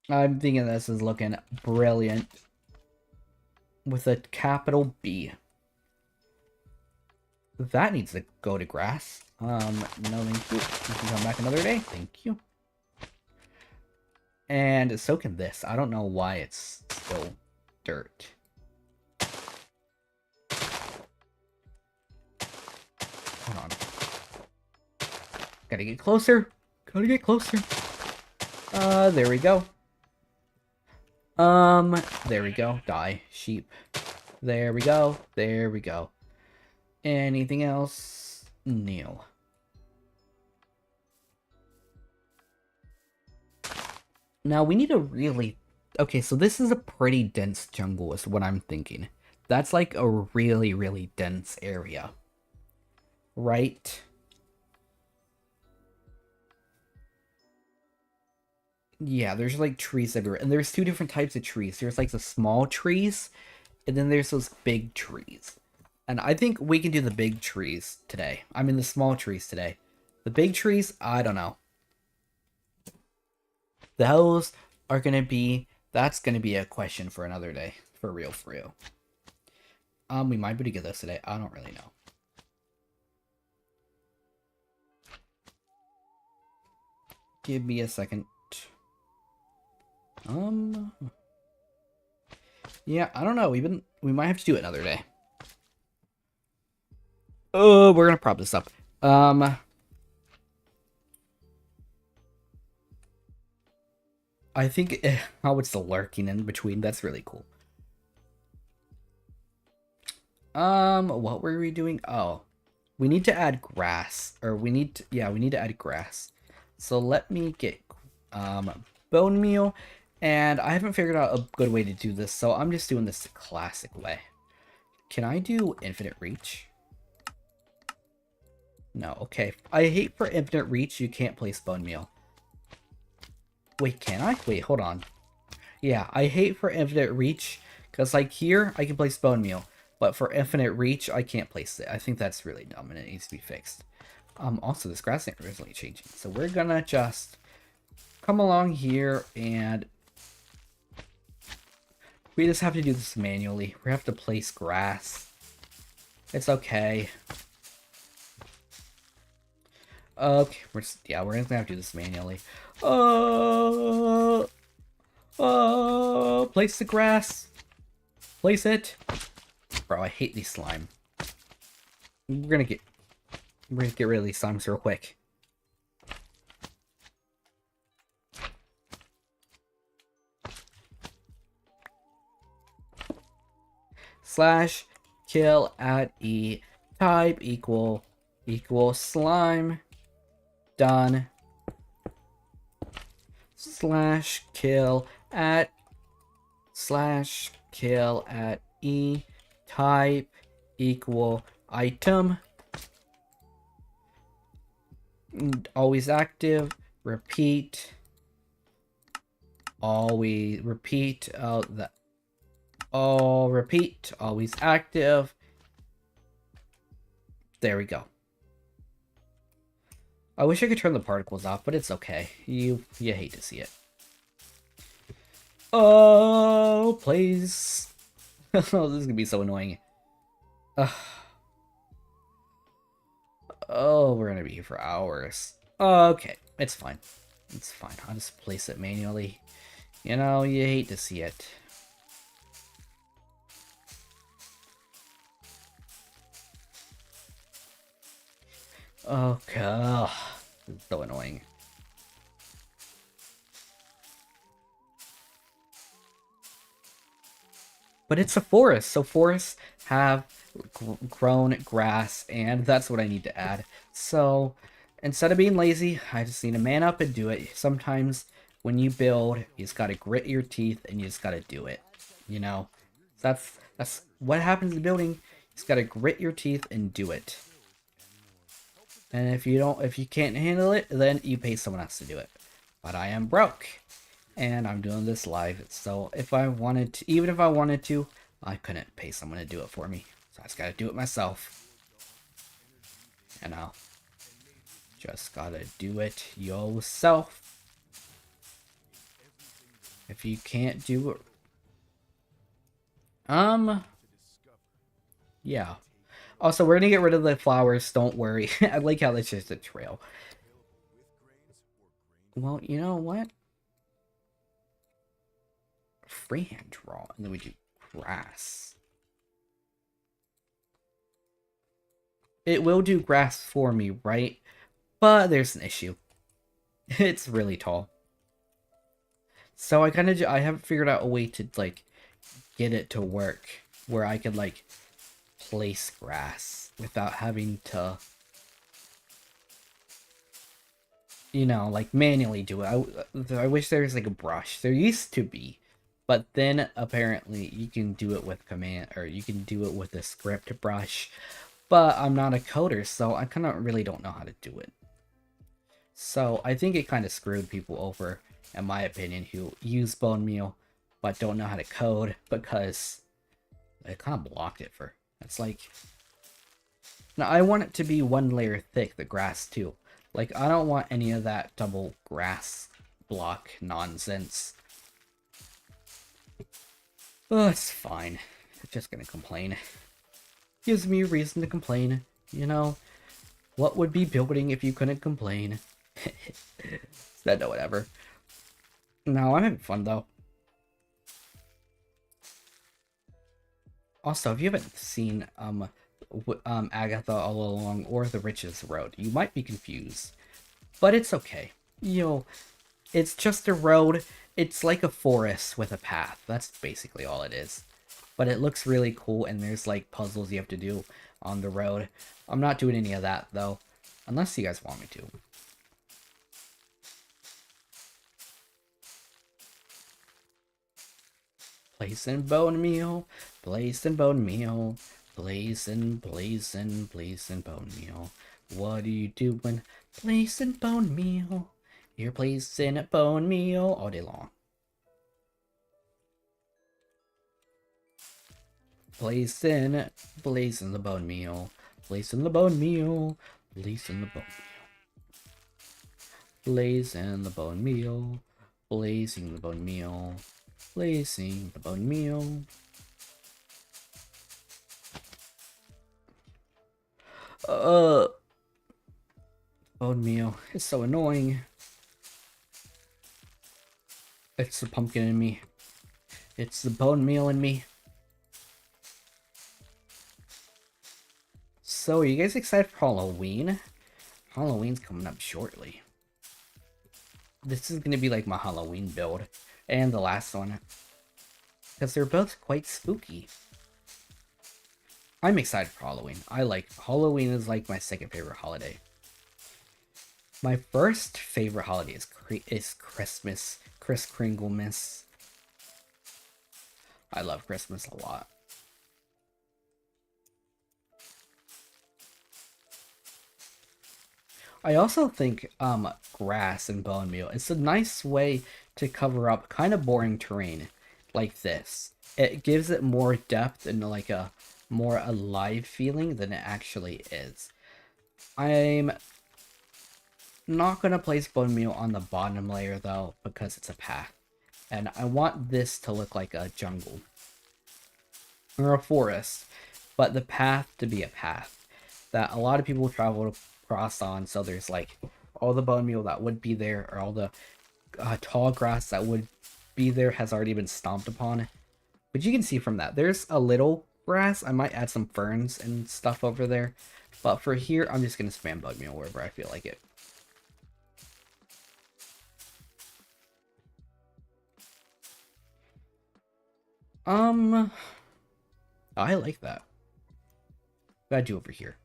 I'm thinking this is looking brilliant. With a capital B. That needs to go to grass. No thank you. You can come back another day. Thank you. And so can this. I don't know why it's still dirt. Hold on. Gotta get closer. Gotta get closer. There we go. There we go. Die, sheep. There we go. There we go. Anything else? No. Now, we need to really... Okay, so this is a pretty dense jungle is what I'm thinking. That's like a really, really dense area. Right? Yeah, there's like trees everywhere. And there's two different types of trees. There's like the small trees, and then there's those big trees. And I think we can do the big trees today. I mean, the small trees today. The big trees, I don't know. Those are going to be... That's going to be a question for another day. For real, for real. We might be able to get those today. I don't really know. Give me a second. Yeah, I don't know. We might have to do it another day. Oh, we're gonna prop this up. I think how it's the lurking in between. That's really cool. What were we doing? Oh, we need to add grass, or we need to add grass. So let me get bone meal, and I haven't figured out a good way to do this, so I'm just doing this the classic way. Can I do infinite reach? No, okay. I hate for infinite reach, you can't place bone meal. Wait, can I? Wait, hold on. Yeah, I hate for infinite reach, because like here, I can place bone meal, but for infinite reach, I can't place it. I think that's really dumb, and it needs to be fixed. Also, this grass ain't really changing, so we're gonna just come along here, and we just have to do this manually. We have to place grass. It's okay. Okay, we're gonna have to do this manually. Place the grass. Place it. Bro, I hate these slime. We're gonna get rid of these slimes real quick. Slash kill at E type equal slime. done. Slash kill at E type equal item. Always active. Repeat. Always repeat. Repeat. Always active. There we go. I wish I could turn the particles off, but it's okay. You hate to see it. Oh, please. Oh, this is gonna be so annoying. Oh, we're gonna be here for hours. Okay, it's fine. It's fine. I'll just place it manually. You know, you hate to see it. Okay. It's so annoying. But it's a forest, so forests have grown grass, and that's what I need to add. So instead of being lazy, I just need to man up and do it. Sometimes when you build, you just gotta grit your teeth and you just gotta do it. You know, that's what happens in building. You just gotta grit your teeth and do it. And if you can't handle it, then you pay someone else to do it. But I am broke, and I'm doing this live. So if I wanted to, even if I wanted to, I couldn't pay someone to do it for me. So I just gotta do it myself. You know, just gotta do it yourself. If you can't do it, yeah. Also, we're gonna get rid of the flowers, don't worry. I like how that's just a trail. Well, you know what? Freehand draw, and then we do grass. It will do grass for me, right? But there's an issue. It's really tall. So I haven't figured out a way to, like, get it to work where I could, like, place grass without having to, you know, like, manually do it. I wish there was, like, a brush. There used to be, but then apparently you can do it with command, or you can do it with a script brush, but I'm not a coder, so I kind of really don't know how to do it. So I think it kind of screwed people over, in my opinion, who use bone meal but don't know how to code, because it kind of blocked it for. It's like, now I want it to be one layer thick, the grass too. Like, I don't want any of that double grass block nonsense. Oh, it's fine. It's just gonna complain. Gives me a reason to complain. You know, what would be building if you couldn't complain? No, whatever. No, I'm having fun though. Also, if you haven't seen Agatha All Along or The Richest Road, you might be confused, but it's okay. You know, it's just a road. It's like a forest with a path. That's basically all it is. But it looks really cool, and there's like puzzles you have to do on the road. I'm not doing any of that though, unless you guys want me to. Placing bone meal, placing bone meal, placing bone meal. What are you doing? Placing bone meal. You're placing bone meal all day long. Placing the bone meal, placing the bone meal, placing the bone meal. Blazing the bone meal, blazing the bone meal. Placing the bone meal. Bone meal is so annoying. It's the pumpkin in me. It's the bone meal in me. So, are you guys excited for Halloween? Halloween's coming up shortly. This is gonna be like my Halloween build. And the last one. Because they're both quite spooky. I'm excited for Halloween. Halloween is like my second favorite holiday. My first favorite holiday is Christmas. Kris Kringlemas. I love Christmas a lot. I also think grass and bone meal, it's a nice way to cover up kind of boring terrain like this. It gives it more depth and like a more alive feeling than it actually is. I'm not going to place bone meal on the bottom layer though, because it's a path. And I want this to look like a jungle or a forest, but the path to be a path that a lot of people travel across on. So there's like all the bone meal that would be there, or all the tall grass that would be there has already been stomped upon. But you can see from that, there's a little grass. I might add some ferns and stuff over there. But for here, I'm just going to spam bone meal wherever I feel like it. I like that. What I do over here?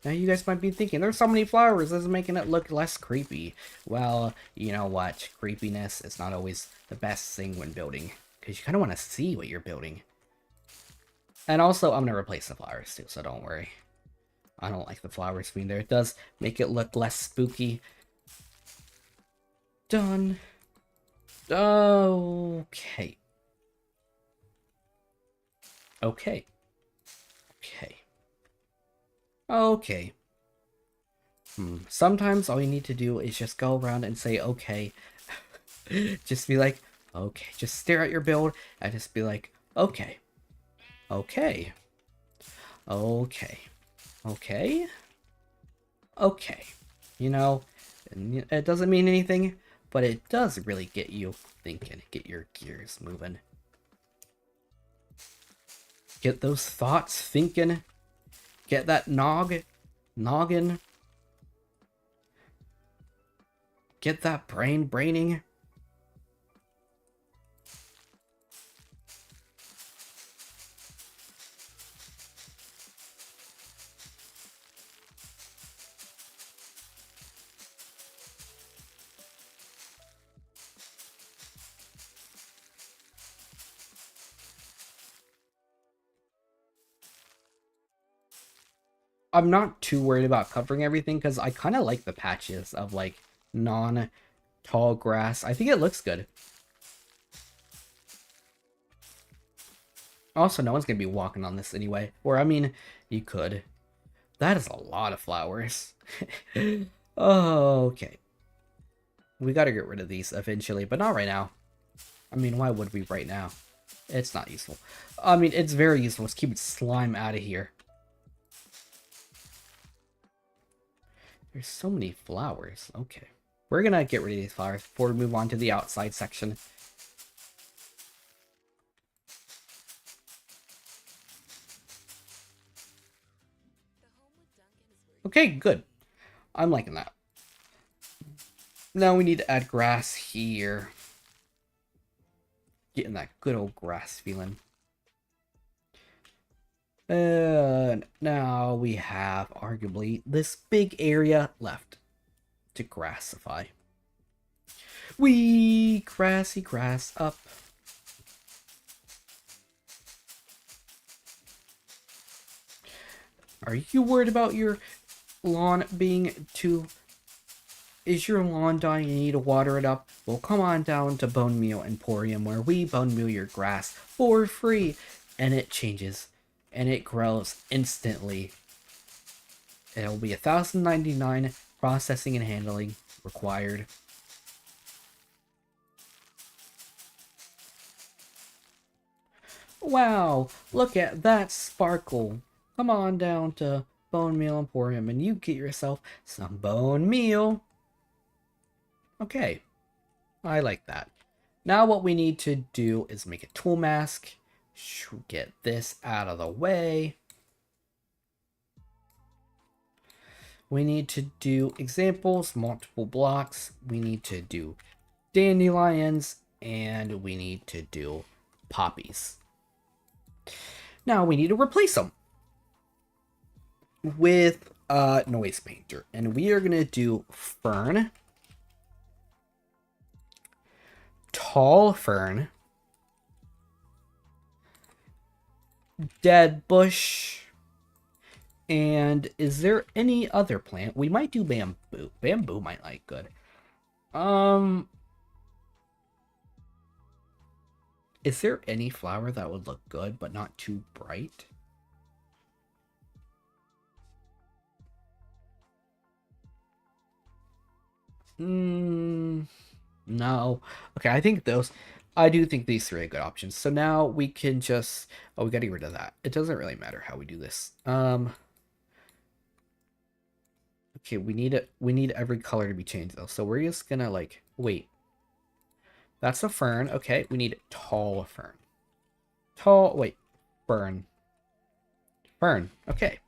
Now you guys might be thinking, there's so many flowers, this is making it look less creepy. Well, you know what? Creepiness is not always the best thing when building, because you kind of want to see what you're building. And also, I'm going to replace the flowers too, so don't worry. I don't like the flowers being there. It does make it look less spooky. Done. Okay. Okay. Okay. Okay. Sometimes all you need to do is just go around and say, okay. Just be like, okay. Just stare at your build and just be like, okay. Okay. Okay. Okay. Okay. You know, it doesn't mean anything, but it does really get you thinking, get your gears moving. Get those thoughts thinking. Get that noggin. Get that braining. I'm not too worried about covering everything because I kind of like the patches of like non-tall grass. I think it looks good. Also, no one's going to be walking on this anyway. Or, I mean, you could. That is a lot of flowers. Okay. We got to get rid of these eventually, but not right now. I mean, why would we right now? It's not useful. I mean, it's very useful. Let's keep slime out of here. There's so many flowers. Okay. We're going to get rid of these flowers before we move on to the outside section. Okay, good. I'm liking that. Now we need to add grass here. Getting that good old grass feeling. And now we have, arguably, this big area left to grassify. Wee! Grassy grass up. Are you worried about your lawn being too... Is your lawn dying? You need to water it up? Well, come on down to Bone Meal Emporium, where we bone meal your grass for free. And it changes. And it grows instantly. It'll be $1,099 processing and handling required. Wow, look at that sparkle. Come on down to Bone Meal Emporium and you get yourself some bone meal. Okay, I like that. Now what we need to do is make a tool mask. Get this out of the way. We need to do examples, multiple blocks. We need to do dandelions, and we need to do poppies. Now we need to replace them with noise painter. And we are going to do fern, tall fern, dead bush, and is there any other plant? We might do bamboo. Bamboo might like good. Is there any flower that would look good but not too bright? No. Okay, I think those. I do think these three are good options. So now we can just. Oh, we gotta get rid of that. It doesn't really matter how we do this. Okay, we need it. We need every color to be changed though. So we're just gonna like wait. That's a fern. Okay, we need tall fern. Tall. Wait, fern. Fern. Okay.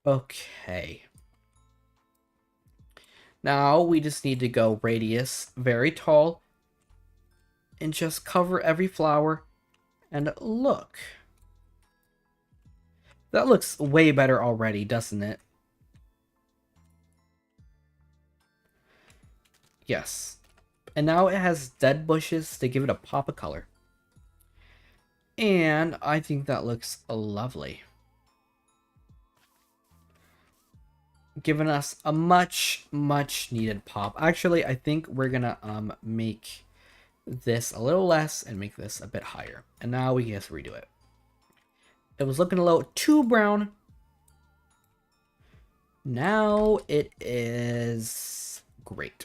Okay. Now we just need to go radius very tall and just cover every flower. And look. That looks way better already, doesn't it? Yes. And now it has dead bushes to give it a pop of color. And I think that looks lovely. Giving us a much needed pop. Actually, I think we're gonna make this a little less and make this a bit higher. And now we can just redo it. It was looking a little too brown. Now it is great.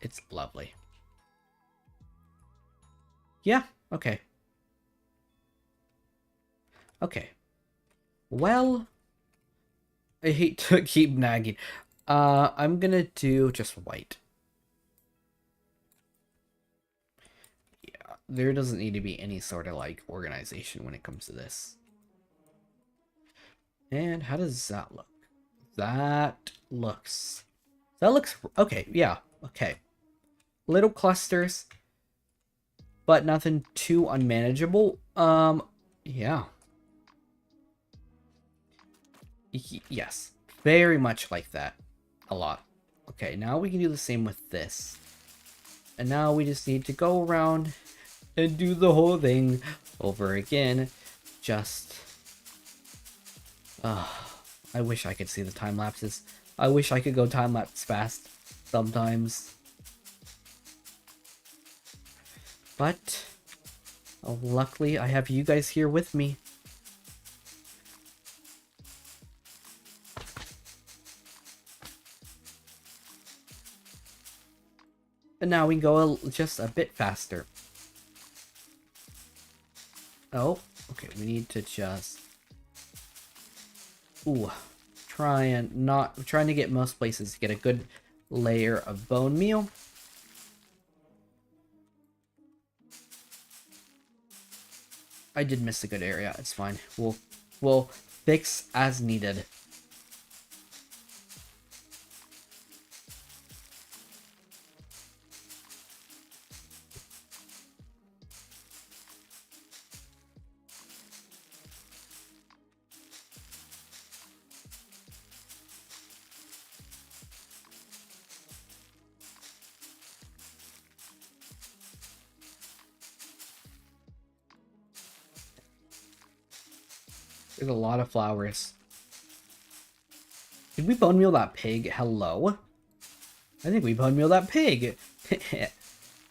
It's lovely. Yeah, okay. Okay. Well, I hate to keep nagging. I'm gonna do just white. Yeah, there doesn't need to be any sort of like organization when it comes to this. And how does that look? That looks okay. Yeah, okay. Little clusters, but nothing too unmanageable. Yeah. Yes, very much like that. A lot. Okay, now we can do the same with this. And now we just need to go around and do the whole thing over again. Just... I wish I could see the time lapses. I wish I could go time lapse fast sometimes. But luckily I have you guys here with me. And now we can go just a bit faster. Oh, okay, we need to just... Ooh, trying to get most places to get a good layer of bone meal. I did miss a good area. It's fine. We'll fix as needed. There's a lot of flowers. Did we bone meal that pig? Hello? I think we bone meal that pig.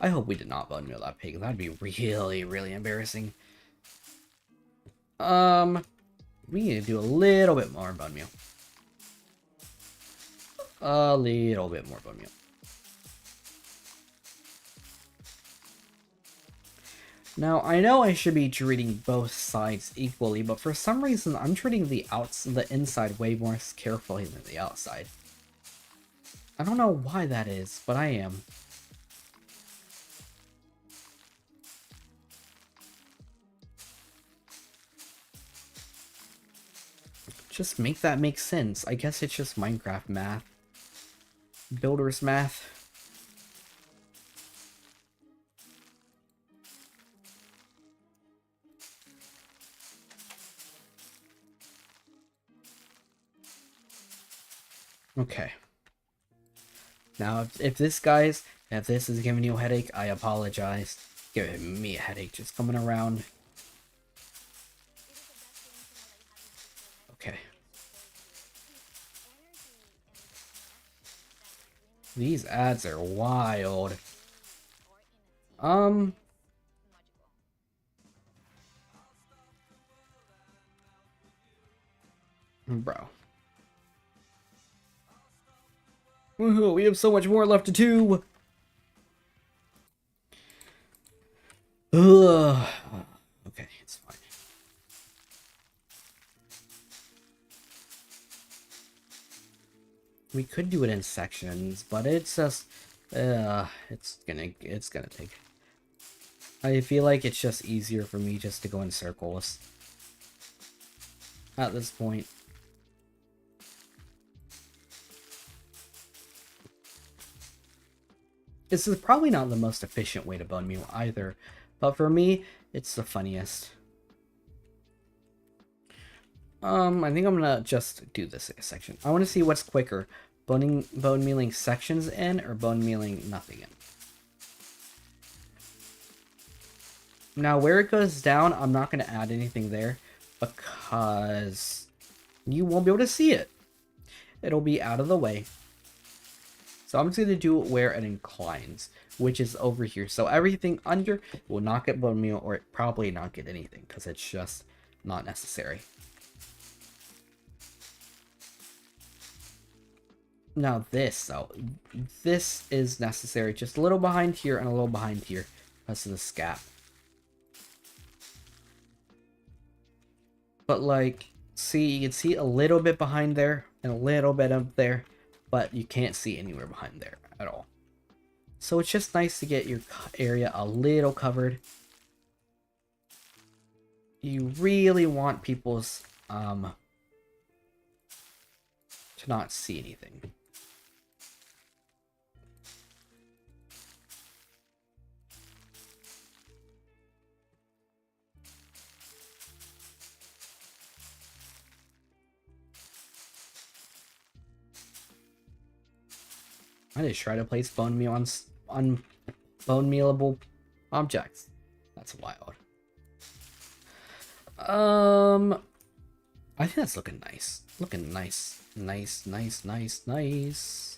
I hope we did not bone meal that pig. That'd be really embarrassing. We need to do a little bit more bone meal. A little bit more bone meal. Now, I know I should be treating both sides equally, but for some reason, I'm treating the inside way more carefully than the outside. I don't know why that is, but I am. Just make that make sense. I guess it's just Minecraft math. Builder's math. Okay. Now, if this, guys, if this is giving you a headache, I apologize. Giving me a headache just coming around. Okay. These ads are wild. Bro. Woohoo, we have so much more left to do. Ugh. Okay, it's fine. We could do it in sections, but it's just, it's gonna take. I feel like it's just easier for me just to go in circles at this point. This is probably not the most efficient way to bone meal either, but for me, it's the funniest. I think I'm gonna just do this section. I want to see what's quicker, bone mealing sections in or bone mealing nothing in. Now, where it goes down, I'm not gonna add anything there because you won't be able to see it. It'll be out of the way. So I'm just gonna do it where it inclines, which is over here. So everything under will not get bone meal, or it probably not get anything because it's just not necessary. Now this, though, this is necessary. Just a little behind here and a little behind here because of the scap. But like, see, you can see a little bit behind there and a little bit up there, but you can't see anywhere behind there at all. So it's just nice to get your area a little covered. You really want people's, to not see anything. I just try to place bone meal on bone mealable objects. That's wild. I think that's looking nice. Looking nice. Nice, nice, nice, nice.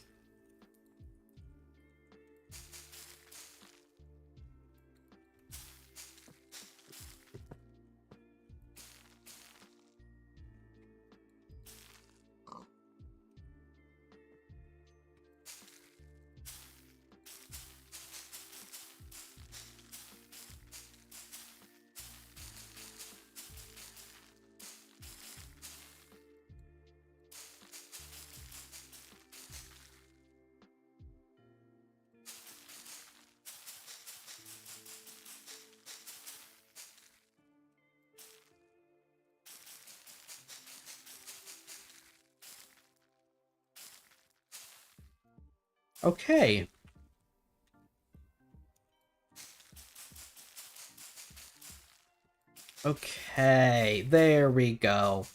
Okay. Okay, there we go.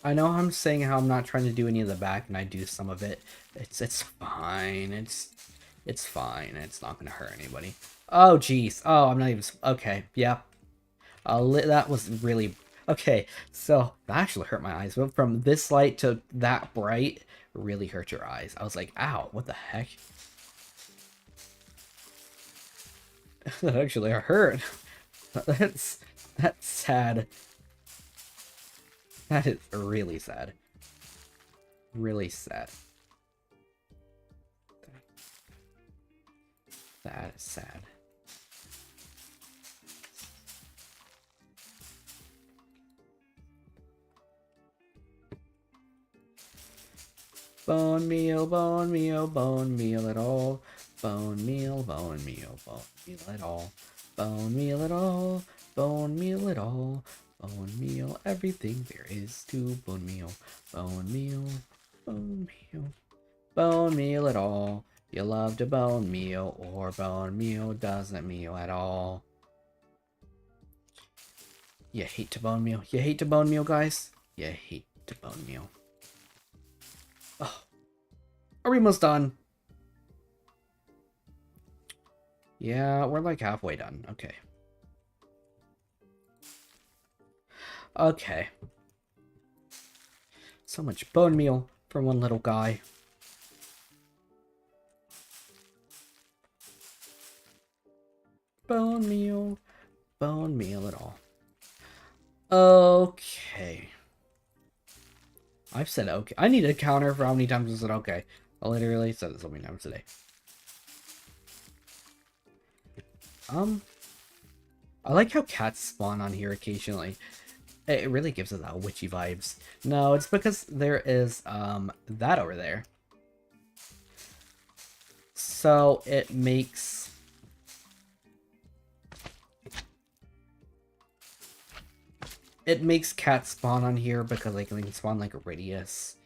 I know I'm saying how I'm not trying to do any of the back, and I do some of it. It's fine. It's fine. It's not gonna hurt anybody. Oh jeez. Oh, I'm not even. Okay. Yeah. That was really okay. So that actually hurt my eyes. Went from this light to that bright. Really hurt your eyes. I was like, ow, what the heck? That actually hurt. That's sad. That is really sad. Really sad. That is sad. Bone meal, bone meal, bone meal at all. Bone meal, bone meal, bone meal at all. Bone meal at all. Bone meal at all. Bone meal, everything there is to bone meal. Bone meal, bone meal, bone meal at all. You love to bone meal, or bone meal doesn't meal at all. You hate to bone meal. You hate to bone meal, guys. You hate to bone meal. Oh, are we almost done? Yeah, we're like halfway done. Okay. Okay. So much bone meal for one little guy. Bone meal at all. Okay. I've said okay. I need a counter for how many times I said okay. I literally said it so many times today. I like how cats spawn on here occasionally. It really gives it that witchy vibes. No, it's because there is, that over there. So it makes... It makes cats spawn on here because like they can spawn like a radius.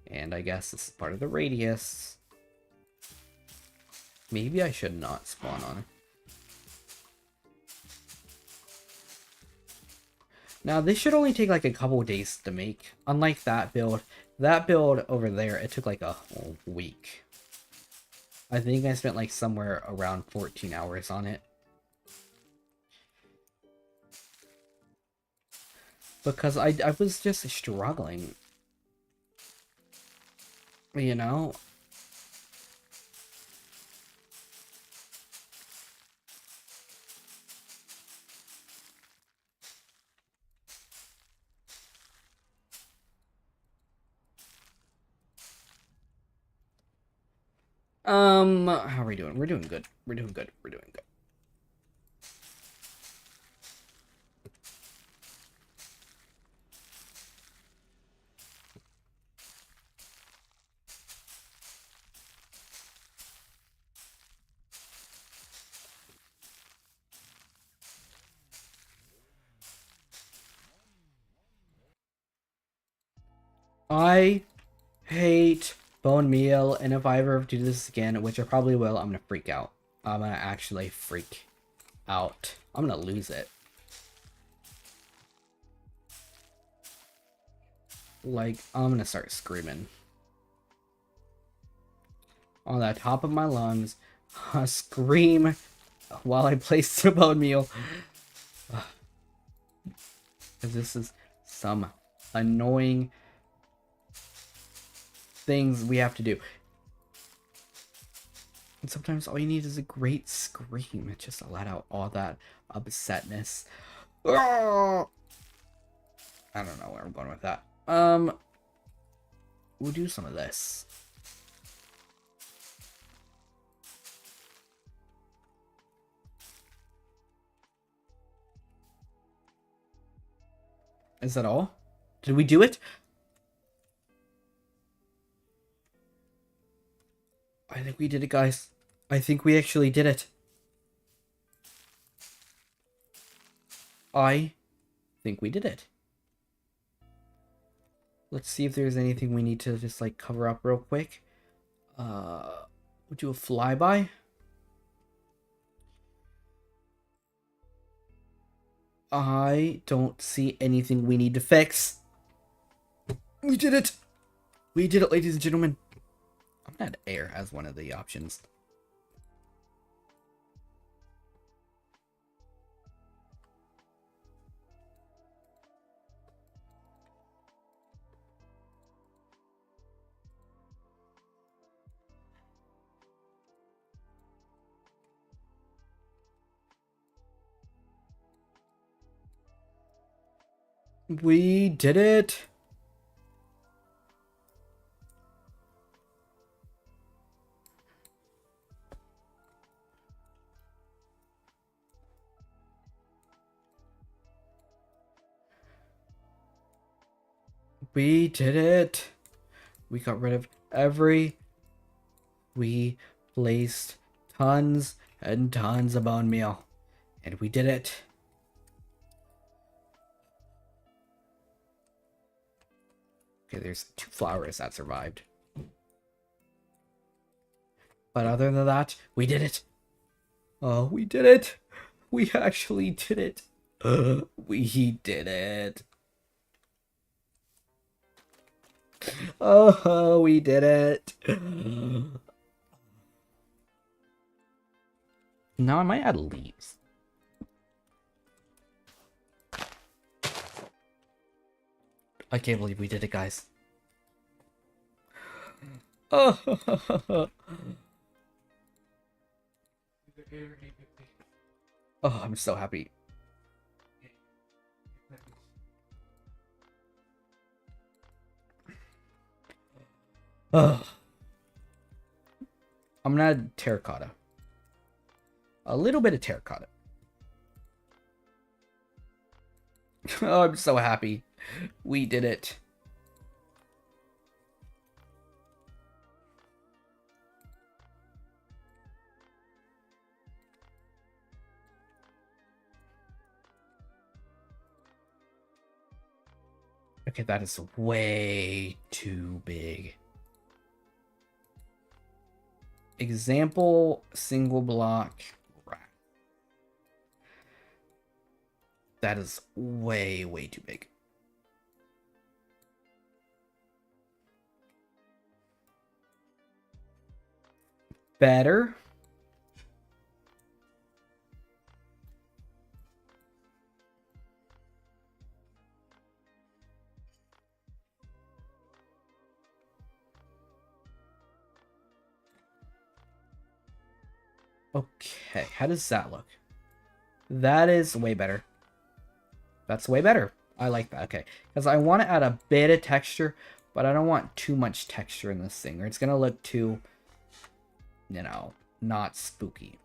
And I guess this is part of the radius. Maybe I should not spawn on it. Now, this should only take like a couple days to make. Unlike that build. That build over there, it took like a whole week. I think I spent like somewhere around 14 hours on it. Because I was just struggling. You know? How are we doing? We're doing good. We're doing good. We're doing good. I hate bone meal, and if I ever do this again, which I probably will, I'm gonna freak out. I'm gonna actually freak out. I'm gonna lose it. Like, I'm gonna start screaming. On the top of my lungs, scream while I place the bone meal. Because this is some annoying things we have to do. And sometimes all you need is a great scream. It just let out all that upsetness. I don't know where I'm going with that. We'll do some of this. Is that all? Did we do it? I think we did it, guys. I think we actually did it. I think we did it. Let's see if there's anything we need to just like cover up real quick. We'll do a flyby. I don't see anything we need to fix. We did it! We did it, ladies and gentlemen. I'm gonna add air as one of the options. We did it! We did it! We got rid of we placed tons and tons of bone meal. And we did it. Okay, there's 2 flowers that survived. But other than that, we did it. Oh, we did it. We actually did it. We did it. Oh, we did it. Now I might add leaves. I can't believe we did it, guys. Oh, oh, I'm so happy. Oh. I'm gonna add terracotta. A little bit of terracotta. Oh, I'm so happy. We did it. Okay, that is way too big. Example, single block. That is way, way too big. Better. Okay, how does that look? That is way better. That's way better. I like that. Okay, because I want to add a bit of texture, but I don't want too much texture in this thing, or it's going to look too, you know, not spooky.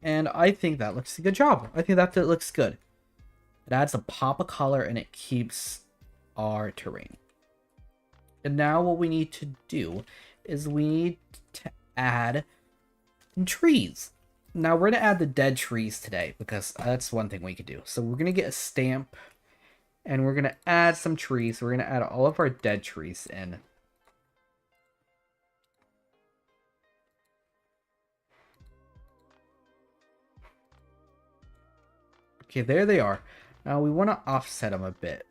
And I think that looks a good job. I think that looks good. It adds a pop of color and it keeps our terrain. And now what we need to do is we need to add trees. Now we're going to add the dead trees today because that's one thing we could do. So we're going to get a stamp and we're going to add some trees. We're going to add all of our dead trees in. Okay, there they are. Now we want to offset them a bit.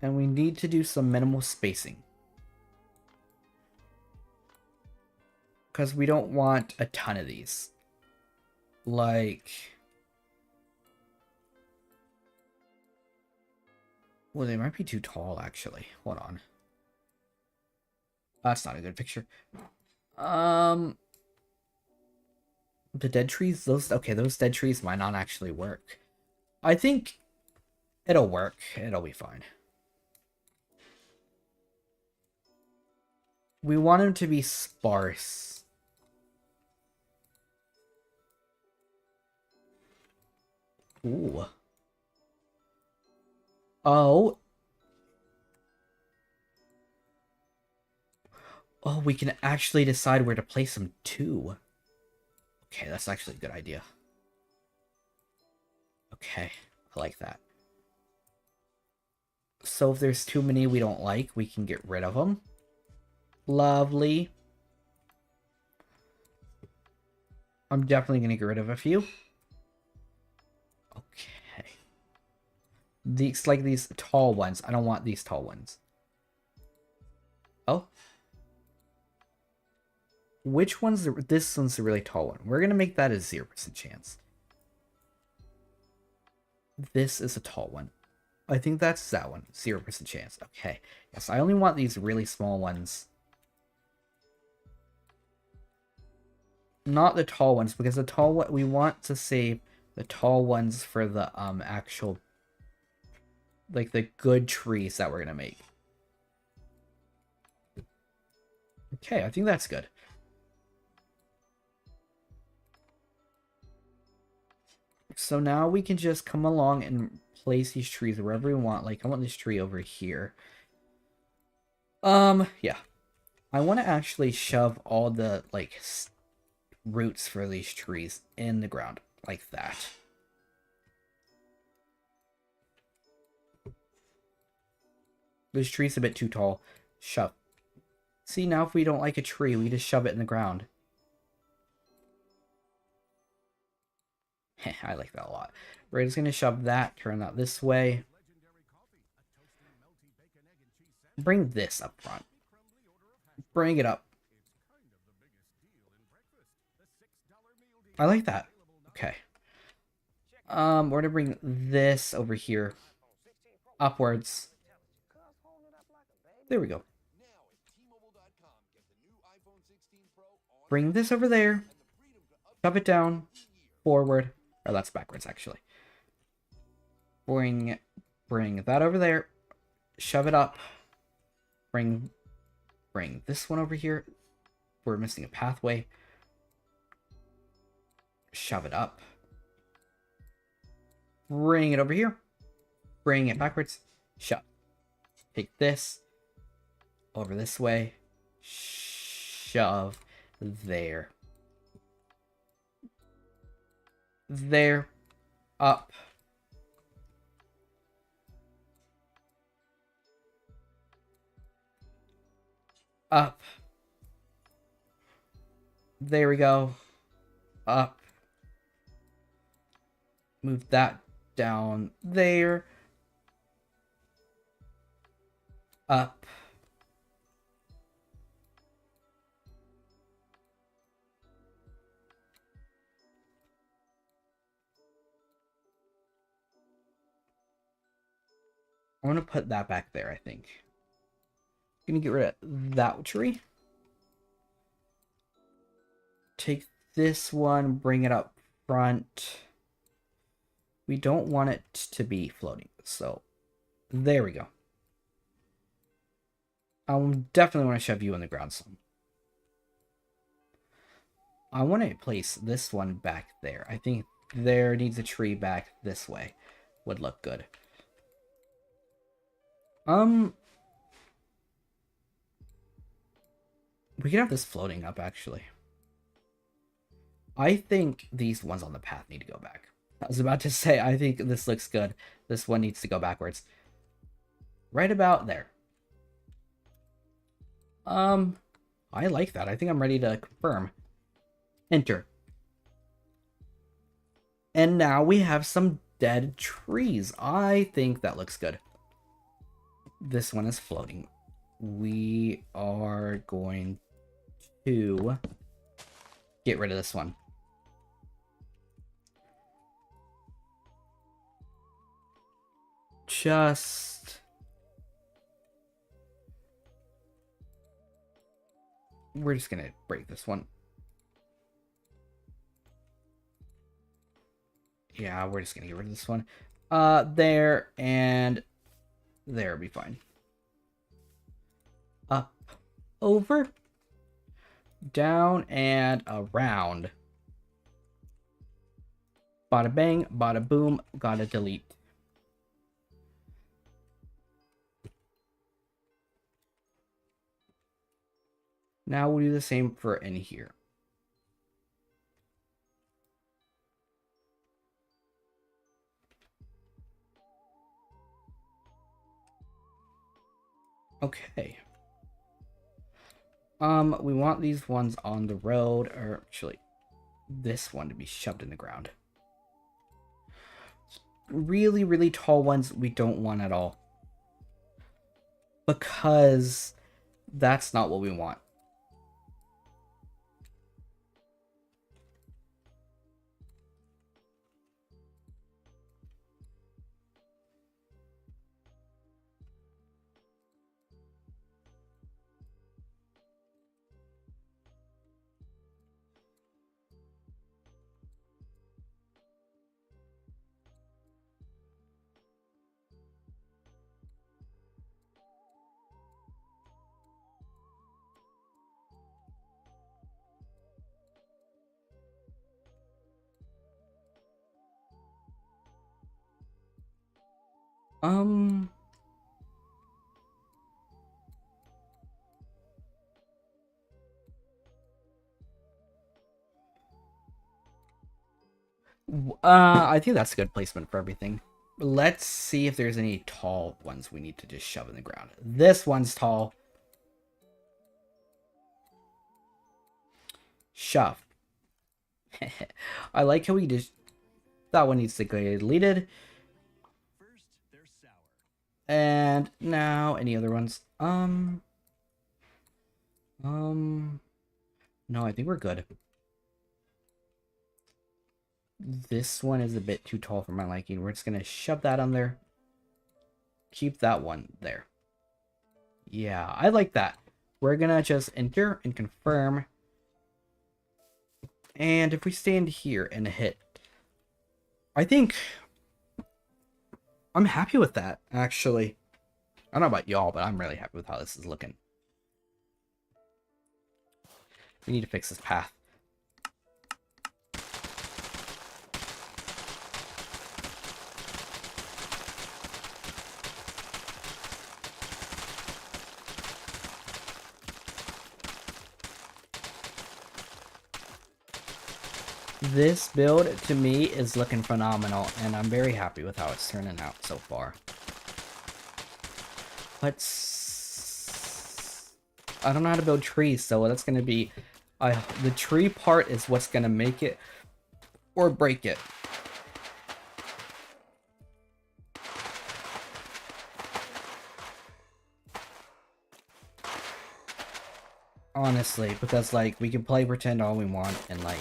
And we need to do some minimal spacing. Because we don't want a ton of these. Like... well, they might be too tall, actually. Hold on. That's not a good picture. The dead trees, those dead trees might not actually work. I think it'll work. It'll be fine. We want them to be sparse. Ooh. Oh. Oh, we can actually decide where to place them too. Okay, that's actually a good idea. Okay, I like that. So if there's too many we don't like, we can get rid of them. Lovely. I'm definitely going to get rid of a few. Okay. These tall ones. I don't want these tall ones. Oh. Which one's this one's the really tall one. We're going to make that a 0% chance. This is a tall one. I think that's that one. 0% chance. Okay. Yes, I only want these really small ones. Not the tall ones, because the tall one, we want to save the tall ones for the actual, like, the good trees that we're gonna make. Okay, I think that's good. So now we can just come along and place these trees wherever we want. Like, I want this tree over here. Yeah. I want to actually shove all the, like, roots for these trees in the ground, like that. This tree's a bit too tall. Shove. See, now if we don't like a tree, we just shove it in the ground. I like that a lot. We're just going to shove that, turn that this way. Bring this up front. Bring it up. I like that. Okay. We're going to bring this over here. Upwards. There we go. Bring this over there. Shove it down. Forward. Oh, that's backwards, actually. Bring that over there. Shove it up. Bring this one over here. We're missing a pathway. Shove it up. Bring it over here. Bring it backwards. Shove. Take this over this way. Shove there. There. Up. Up. There we go. Up. Move that down there. Up. I want to put that back there, I think. Gonna get rid of that tree. Take this one, bring it up front. We don't want it to be floating, so there we go. I definitely want to shove you in the ground some. I want to place this one back there. I think there needs a tree back this way. Would look good. We could have this floating up, actually. I think these ones on the path need to go back. I was about to say, I think this looks good. This one needs to go backwards. Right about there. I like that. I think I'm ready to confirm. Enter. And now we have some dead trees. I think that looks good. This one is floating. We are going to get rid of this one. We're just gonna break this one. Yeah, we're just gonna get rid of this one. There and there will be fine. Up, over, down, and around. Bada bang, bada boom, gotta delete. Now we'll do the same for in here. Okay. We want these ones on the road, or actually, this one to be shoved in the ground. Really, really tall ones we don't want at all. Because that's not what we want. I think that's a good placement for everything. Let's see if there's any tall ones we need to just shove in the ground. This one's tall. Shove. I like how we just... That one needs to get deleted. And now, any other ones? No, I think we're good. This one is a bit too tall for my liking. We're just gonna shove that on there. Keep that one there. Yeah, I like that. We're gonna just enter and confirm. And if we stand here and hit, I think I'm happy with that, actually. I don't know about y'all, but I'm really happy with how this is looking. We need to fix this path. This build, to me, is looking phenomenal, and I'm very happy with how it's turning out so far. I don't know how to build trees, so that's going to be... the tree part is what's going to make it or break it. Honestly, because, like, we can play pretend all we want and, like,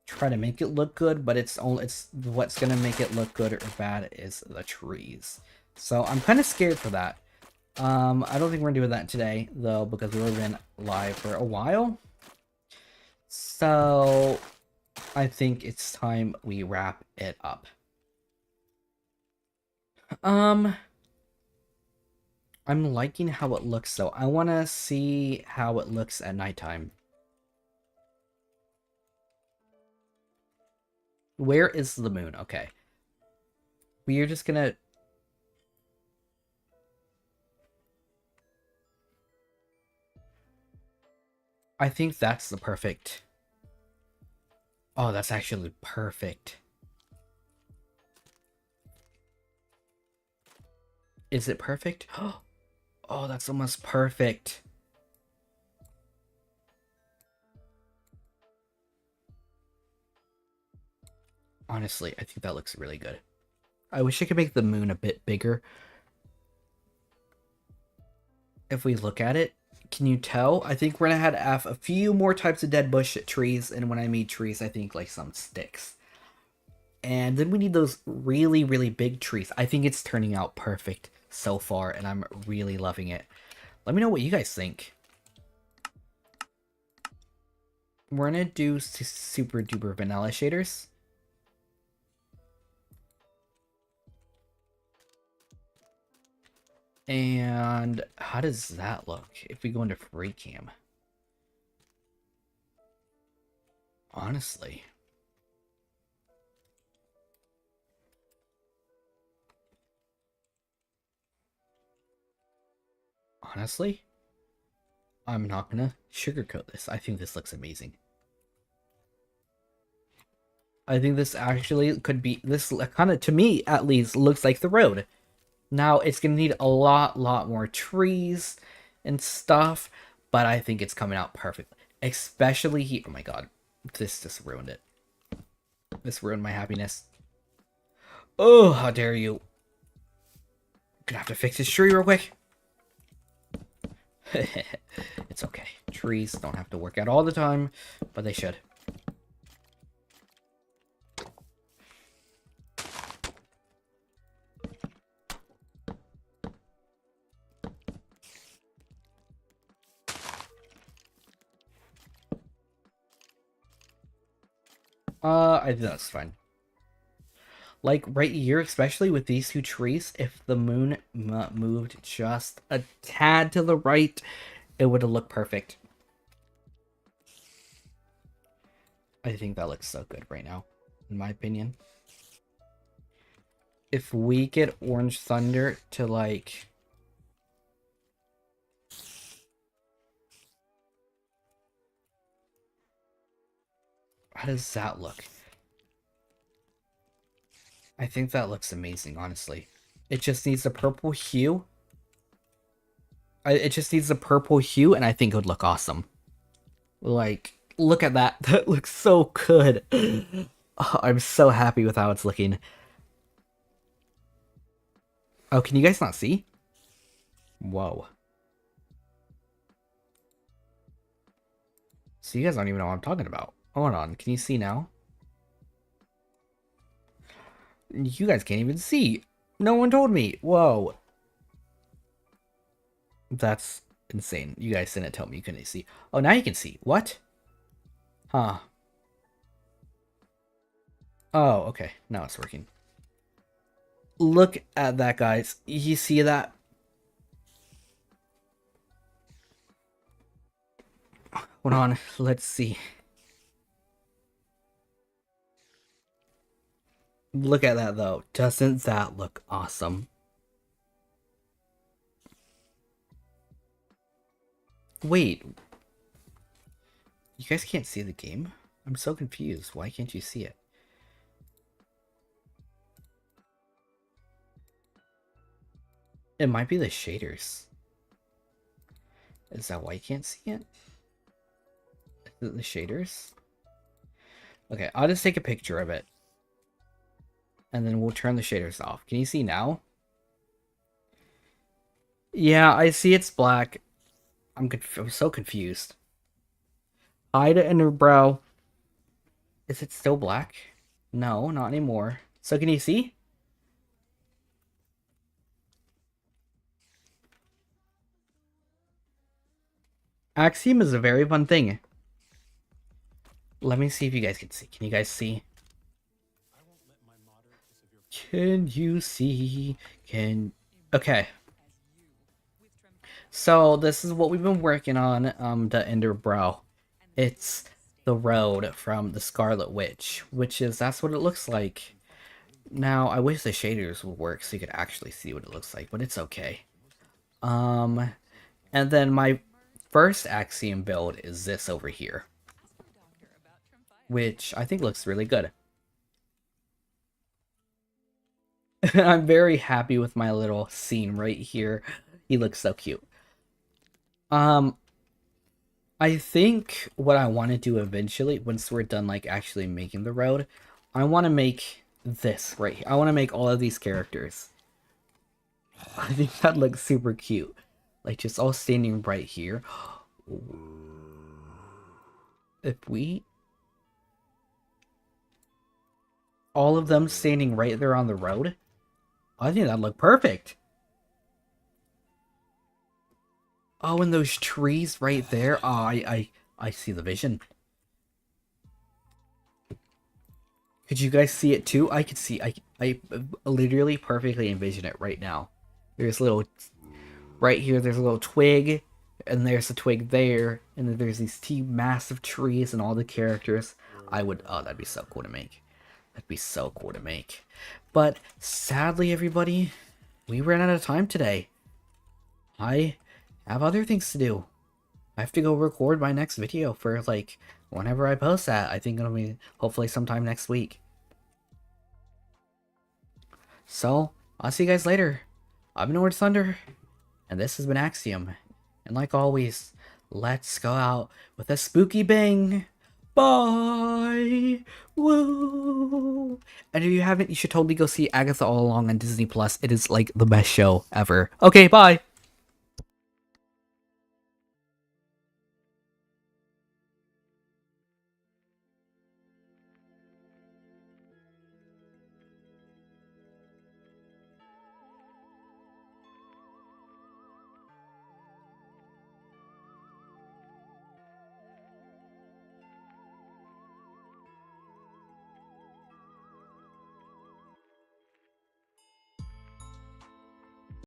try to make it look good, but it's what's going to make it look good or bad is the trees. So I'm kind of scared for that. I don't think we're doing that today, though, because we've been live for a while. So I think it's time we wrap it up. I'm liking how it looks, though. I want to see how it looks at nighttime. Where is the moon? Okay. We are just gonna... I think that's the perfect... Oh, that's actually perfect. Is it perfect? Oh, that's almost perfect. Honestly, I think that looks really good. I wish I could make the moon a bit bigger. If we look at it, can you tell? I think we're gonna have a few more types of dead bush trees, and when I mean trees, I think like some sticks. And then we need those really, really big trees. I think it's turning out perfect so far, and I'm really loving it. Let me know what you guys think. We're gonna do super duper vanilla shaders. And how does that look if we go into free cam? Honestly. Honestly, I'm not gonna sugarcoat this. I think this looks amazing. I think this actually could be, this kind of, to me at least, looks like the road. Now, it's gonna need a lot more trees and stuff, but I think it's coming out perfect. Especially here. Oh my god, this just ruined it. This ruined my happiness. Oh, how dare you. Gonna have to fix this tree real quick. It's okay. Trees don't have to work out all the time, but they should. I think that's fine. Like right here, especially with these two trees, if the moon moved just a tad to the right, it would have looked perfect. I think that looks so good right now, in my opinion. If we get Orngethundr to like... How does that look? I think that looks amazing, honestly. It just needs a purple hue. It just needs a purple hue, and I think it would look awesome. Like, look at that. That looks so good. Oh, I'm so happy with how it's looking. Oh, can you guys not see? Whoa. So you guys don't even know what I'm talking about. Hold on, can you see now? You guys can't even see. No one told me. Whoa. That's insane. You guys didn't tell me you couldn't see. Oh, now you can see. What? Huh. Oh, okay. Now it's working. Look at that, guys. You see that? Hold on. Let's see. Look at that, though. Doesn't that look awesome? Wait. You guys can't see the game? I'm so confused. Why can't you see it? It might be the shaders. Is that why you can't see it? Is it the shaders? Okay, I'll just take a picture of it. And then we'll turn the shaders off. Can you see now? Yeah, I see it's black. I'm so confused. Hide it in her brow. Is it still black? No, not anymore. So can you see? Axiom is a very fun thing. Let me see if you guys can see. Can you guys see? Can you see? Okay. So this is what we've been working on, the Ender Brow. It's the road from the Scarlet Witch, that's what it looks like. Now, I wish the shaders would work so you could actually see what it looks like, but it's okay. And then my first Axiom build is this over here, which I think looks really good. I'm very happy with my little scene right here. He looks so cute. I think what I want to do eventually, once we're done like actually making the road, I want to make this right here. I want to make all of these characters. I think that looks super cute. Like just all standing right here. If we... all of them standing right there on the road, I think that'd look perfect. Oh, and those trees right there. Oh, I see the vision. Could you guys see it too? I could see. I literally perfectly envision it right now. There's a little right here. There's a little twig, and there's a twig there, and then there's these two massive trees and all the characters. I would. Oh, that'd be so cool to make. That'd be so cool to make. But sadly, everybody, we ran out of time today. I have other things to do. I have to go record my next video for like whenever I post that. I think it'll be hopefully sometime next week. So I'll see you guys later. I've been Orngethundr, and this has been Axiom. And like always, let's go out with a spooky bang. Bye. Woo. And if you haven't, you should totally go see Agatha All Along on Disney Plus. It is like the best show ever. Okay, bye.